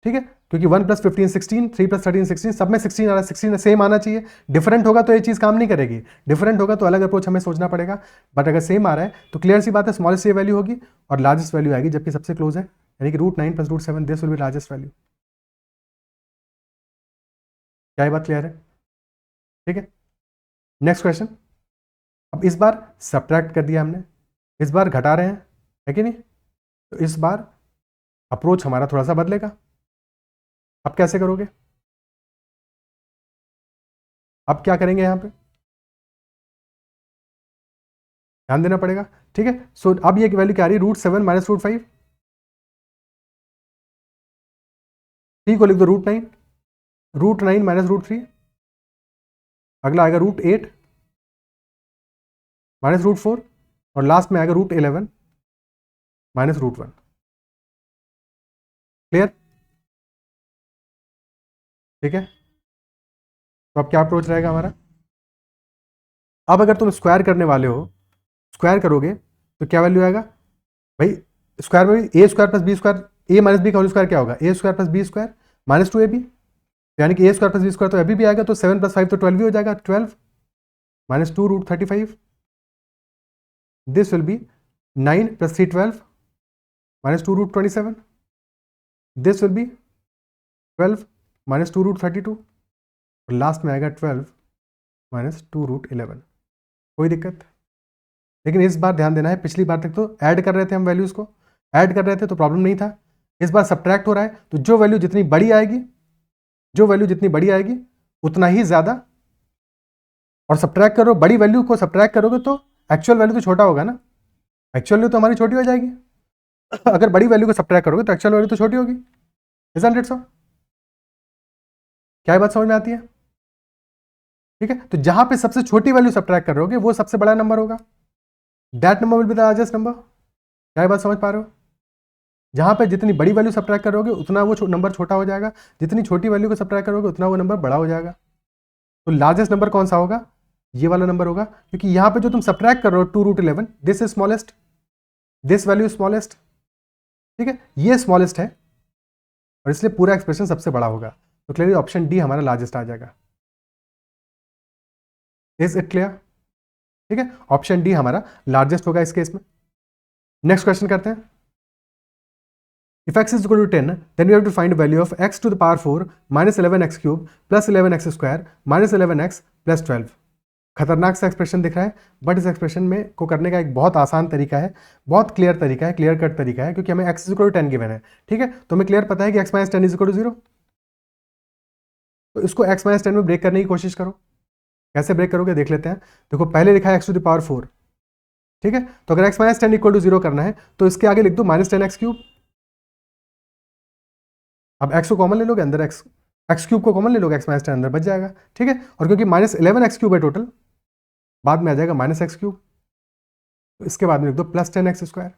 ठीक है, क्योंकि 1 प्लस 15 16, 3 प्लस 13 16, सब में 16 आ रहा है, 16 सेम आना चाहिए। डिफरेंट होगा तो ये चीज़ काम नहीं करेगी, डिफरेंट होगा तो अलग अप्रोच हमें सोचना पड़ेगा। बट अगर सेम आ रहा है तो क्लियर सी बात है, स्मॉलेस्ट ये वैल्यू होगी और लार्जेस्ट वैल्यू आएगी जबकि सबसे क्लोज है, यानी कि √9 plus √7, this will B largest value. क्या ये बात क्लियर है? ठीक है, नेक्स्ट क्वेश्चन। अब इस बार सब्ट्रैक्ट कर दिया हमने, इस बार घटा रहे हैं, है कि नहीं? तो इस बार अप्रोच हमारा थोड़ा सा बदलेगा। अब कैसे करोगे? अब क्या करेंगे यहाँ पे, ध्यान देना पड़ेगा। ठीक है, सो अब ये वैल्यू क्या आ रही है, √7 माइनस √5। 3 को लिख दो √9, √9 माइनस √3। अगला आएगा √8 माइनस √4। और लास्ट में आएगा √11 माइनस √1। क्लियर? ठीक है, तो अब क्या अप्रोच रहेगा हमारा? अब अगर तुम स्क्वायर करने वाले हो, स्क्वायर करोगे तो क्या वैल्यू आएगा भाई, स्क्वायर में भी A square plus B square, A minus B का होल स्क्वायर क्या होगा, A square plus B square minus 2ab, यानी कि A square plus B square तो अभी भी आएगा, तो 7 + 5 तो 12 भी हो जाएगा, 12 minus 2√35, this will B 9 + 3 12 minus 2√27, this will B 12 minus 2√32, और लास्ट में आएगा 12 माइनस 2√11। कोई दिक्कत? लेकिन इस बार ध्यान देना है, पिछली बार तक तो ऐड कर रहे थे हम वैल्यूज को, ऐड कर रहे थे तो प्रॉब्लम नहीं था, इस बार सब्ट्रैक्ट हो रहा है, तो जो वैल्यू जितनी बड़ी आएगी, जो वैल्यू जितनी बड़ी आएगी उतना ही ज्यादा, और सब्ट्रैक्ट करो, बड़ी वैल्यू को सब्ट्रैक्ट करोगे तो एक्चुअल वैल्यू तो छोटा होगा ना, एक्चुअल वैल्यू तो हमारी छोटी हो जाएगी। अगर बड़ी वैल्यू को सब्ट्रैक्ट करोगे तो एक्चुअल वैल्यू तो छोटी होगी। Isn't it so? क्या बात समझ में आती है? ठीक है, तो जहां पे सबसे छोटी वैल्यू सब्ट्रैक्ट करोगे वो सबसे बड़ा नंबर होगा, that number will be the largest number. क्या बात समझ पा रहे हो? जहां पे जितनी बड़ी वैल्यू सब्ट्रैक्ट करोगे उतना वो नंबर छोटा हो जाएगा, जितनी छोटी वैल्यू को सब्ट्रैक्ट करोगे उतना वो नंबर बड़ा हो जाएगा। तो लार्जेस्ट नंबर कौन सा होगा? ये वाला नंबर होगा, क्योंकि यहां पे जो तुम सब्ट्रैक्ट कर रहे हो 2√11, this is smallest, this value smallest, ठीक है, ये स्मॉलेस्ट है, और इसलिए पूरा एक्सप्रेशन सबसे बड़ा होगा। तो क्लियरली ऑप्शन डी हमारा लार्जेस्ट आ जाएगा। Is it clear? ठीक है, ऑप्शन डी हमारा लार्जेस्ट होगा इस केस में। नेक्स्ट क्वेश्चन करते हैं। If x is equal to 10, then we have to find the value of x to the power 4 minus 11x cube plus 11x square minus 11x plus 12। खतरनाक सा expression दिख रहा है, बट इस expression में को करने का एक बहुत आसान तरीका है, बहुत क्लियर तरीका है, क्लियर कट तरीका है, क्योंकि हमें x इक्वल टू 10 गिवन है। ठीक है, तो हमें क्लियर पता है कि x minus 10 is equal to 0। तो इसको x माइनस 10 में ब्रेक करने की कोशिश करो। कैसे ब्रेक करोगे देख लेते हैं। देखो पहले लिखा है x टू द पावर 4, ठीक है, तो अगर x माइनस 10 इक्वल टू 0 करना है तो इसके आगे लिख दो माइनस 10x क्यूब। अब x को कॉमन ले लोगे, अंदर x क्यूब को कॉमन ले लोगे, x माइनस 10 अंदर बच जाएगा। ठीक है, और क्योंकि माइनस 11x क्यूब है टोटल, बाद में आ जाएगा माइनस एक्स क्यूब, तो इसके बाद में लिख दो प्लस 10x स्क्वायर।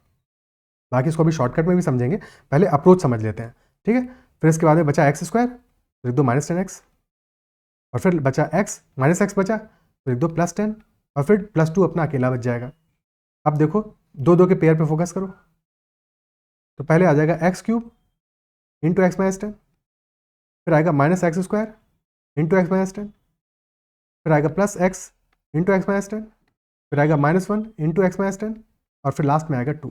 बाकी इसको अभी शॉर्टकट में भी समझेंगे, पहले अप्रोच समझ लेते हैं। ठीक है, फिर इसके बाद में बचा एक्स स्क्वायर, लिख दो माइनस 10x, और फिर बचा x माइनस एक्स बचा, तो लिख दो प्लस 10, और फिर प्लस 2 अपना अकेला बच जाएगा। अब देखो दो दो के पेयर पे फोकस करो, तो पहले आ जाएगा x cube into x minus 10, फिर आएगा minus x square into x minus 10, फिर आएगा plus x into x minus 10, फिर आएगा -1 इंटू एक्स माइनस 10, और फिर लास्ट में आएगा 2।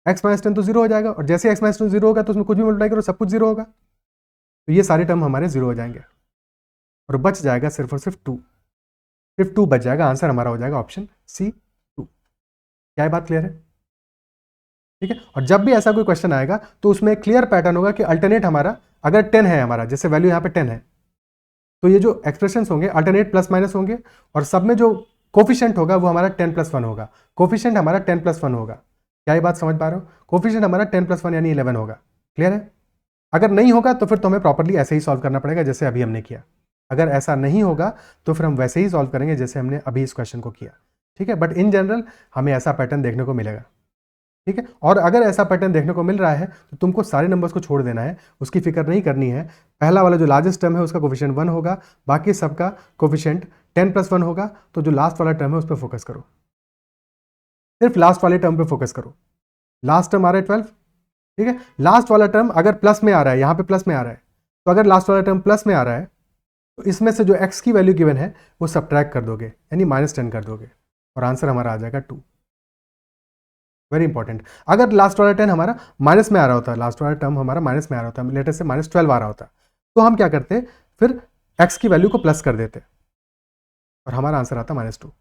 एक्स माइनस 10 तो 0 हो जाएगा, और जैसे एक्स माइनस 10 0 होगा तो उसमें कुछ भी मल्टीप्लाई करो सब कुछ 0 होगा, तो ये सारे टर्म हमारे 0 हो जाएंगे, और बच जाएगा सिर्फ और सिर्फ 2। सिर्फ 2 बच जाएगा, आंसर हमारा हो जाएगा ऑप्शन सी 2। क्या ये बात क्लियर है? ठीक है, और जब भी ऐसा कोई क्वेश्चन आएगा तो उसमें क्लियर पैटर्न होगा कि अल्टरनेट हमारा अगर 10 है, हमारा जैसे वैल्यू यहाँ पे 10 है, तो ये जो एक्सप्रेशन होंगे अल्टरनेट प्लस माइनस होंगे, और सब में जो कोफिशिएंट होगा वो हमारा 10 + 1 होगा। कोफिशिएंट हमारा 10 + 1 होगा। क्या ये बात समझ पा रहे हो? कोफिशिएंट हमारा 10 + 1 यानी 11 होगा। क्लियर है? अगर नहीं होगा तो फिर तो हमें प्रॉपर्ली ऐसे ही सॉल्व करना पड़ेगा जैसे अभी हमने किया। अगर ऐसा नहीं होगा तो फिर हम वैसे ही सॉल्व करेंगे जैसे हमने अभी इस क्वेश्चन को किया। ठीक है, बट इन जनरल हमें ऐसा पैटर्न देखने को मिलेगा। ठीक है, और अगर ऐसा पैटर्न देखने को मिल रहा है तो तुमको सारे नंबर्स को छोड़ देना है, उसकी फिक्र नहीं करनी है। पहला वाला जो लार्जेस्ट टर्म है उसका कोफिशिएंट 1 होगा, बाकी सबका कोफिशिएंट 10 + 1 होगा, तो जो लास्ट वाला टर्म है उस पर फोकस करो, सिर्फ लास्ट वाले टर्म पे फोकस करो। लास्ट टर्म आ रहा है 12, ठीक है, लास्ट वाला टर्म अगर प्लस में आ रहा है, यहाँ पे प्लस में आ रहा है, तो अगर लास्ट वाला टर्म प्लस में आ रहा है तो इसमें से जो x की वैल्यू गिवन है वो सब्ट्रैक्ट कर दोगे, यानी -10 कर दोगे, और आंसर हमारा आ जाएगा 2। Very important. अगर लास्ट वाला 10 हमारा माइनस में आ रहा होता है, लास्ट वाला टर्म हमारा माइनस में आ रहा होता है, लेटर से -12 आ रहा होता, तो हम क्या करते, फिर x की वैल्यू को प्लस कर देते और हमारा आंसर आता -2।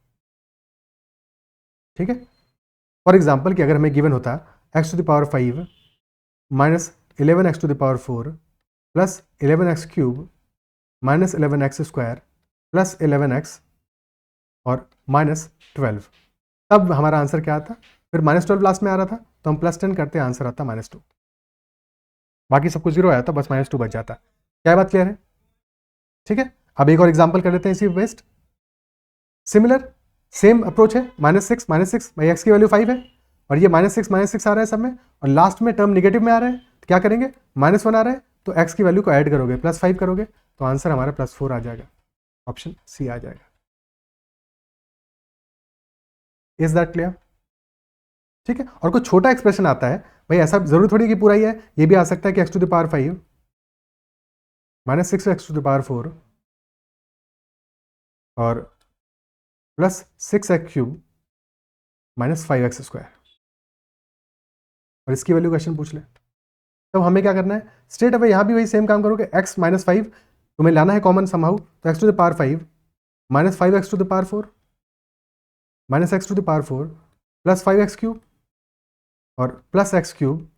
ठीक है, फॉर एग्जाम्पल कि अगर हमें गिवन होता x to the power 5 minus 11x to the power 4 plus 11x cube minus 11x square plus 11x और -12, तब हमारा आंसर क्या आता? फिर -12 लास्ट में आ रहा था तो हम +10 करते, आंसर आता -2। बाकी सब कुछ 0 आया था, बस -2 बच जाता। क्या बात क्लियर है? ठीक है, अब एक और एग्जांपल कर लेते हैं इसी बेस्ड। सिमिलर सेम अप्रोच है, -6 भाई x की वैल्यू 5 है, और ये -6 आ रहा है सब में, और लास्ट में टर्म निगेटिव में आ रहा है, तो क्या करेंगे, -1 आ रहा है तो x की वैल्यू को ऐड करोगे, +5 करोगे, तो आंसर हमारा +4 आ जाएगा, ऑप्शन सी आ जाएगा। Is that clear? ठीक है, और कोई छोटा एक्सप्रेशन आता है भाई ऐसा जरूरी थोड़ी कि पूरा ही है, ये भी आ सकता है कि x to the power 5 minus 6x to the power 4 और plus 6x cube minus 5x square, और इसकी वैल्यू क्वेश्चन पूछ ले। तो हमें क्या करना है, स्ट्रेट अवे यहाँ भी वही सेम काम करोगे, x माइनस 5 तुम्हें लाना है कॉमन समहाउ, तो x to the power 5 minus 5x to the power 4 minus x to the power 4 प्लस 5x क्यूब और plus x cube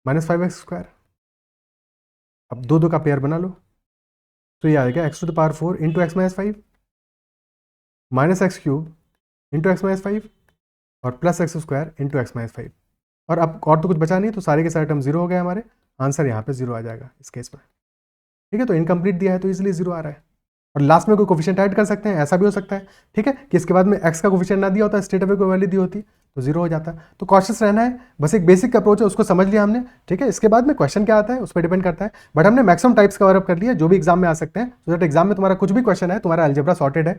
minus 5x square. अब दो का पेयर बना लो, तो ये आएगा x to the power 4 into x minus 5 minus x cube into x minus 5 और plus x square into x minus 5। और अब और तो कुछ बचा नहीं, तो सारे के सारे टर्म जीरो हो गए, हमारे आंसर यहाँ पे जीरो आ जाएगा इस केस में। ठीक है, तो इनकम्प्लीट दिया है तो इसलिए जीरो आ रहा है। और लास्ट में कोई कोफिशिएंट ऐड कर सकते हैं, ऐसा भी हो सकता है। ठीक है, कि इसके बाद में x का कोफिशिएंट ना दिया होता, स्ट्रेट अवे कोई वैल्यू दी होती तो जीरो हो जाता। तो कॉशियस रहना है, बस एक बेसिक अप्रोच है, उसको समझ लिया हमने। ठीक है, इसके बाद में क्वेश्चन क्या आता है उस पर डिपेंड करता है, बट हमने मैक्सिमम टाइप्स कवर अप कर लिया जो भी एग्जाम में आ सकते हैं, सो दैट एग्जाम में तुम्हारा कुछ भी क्वेश्चन है तुम्हारा अलजेब्रा सॉर्टेड है।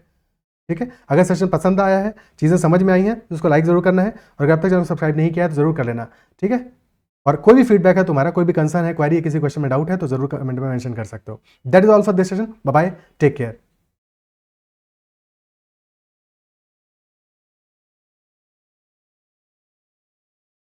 ठीक है, अगर सेशन पसंद आया है, चीज़ें समझ में आई हैं, तो उसको लाइक जरूर करना है, और अगर अब तक चैनल सब्सक्राइब नहीं किया है तो जरूर कर लेना। ठीक है, और कोई भी फीडबैक है तुम्हारा, कोई भी कंसर्न है, क्वेरी है, किसी क्वेश्चन में डाउट है तो जरूर कमेंट में मेंशन कर सकते हो। That is all for this session, bye bye, take care.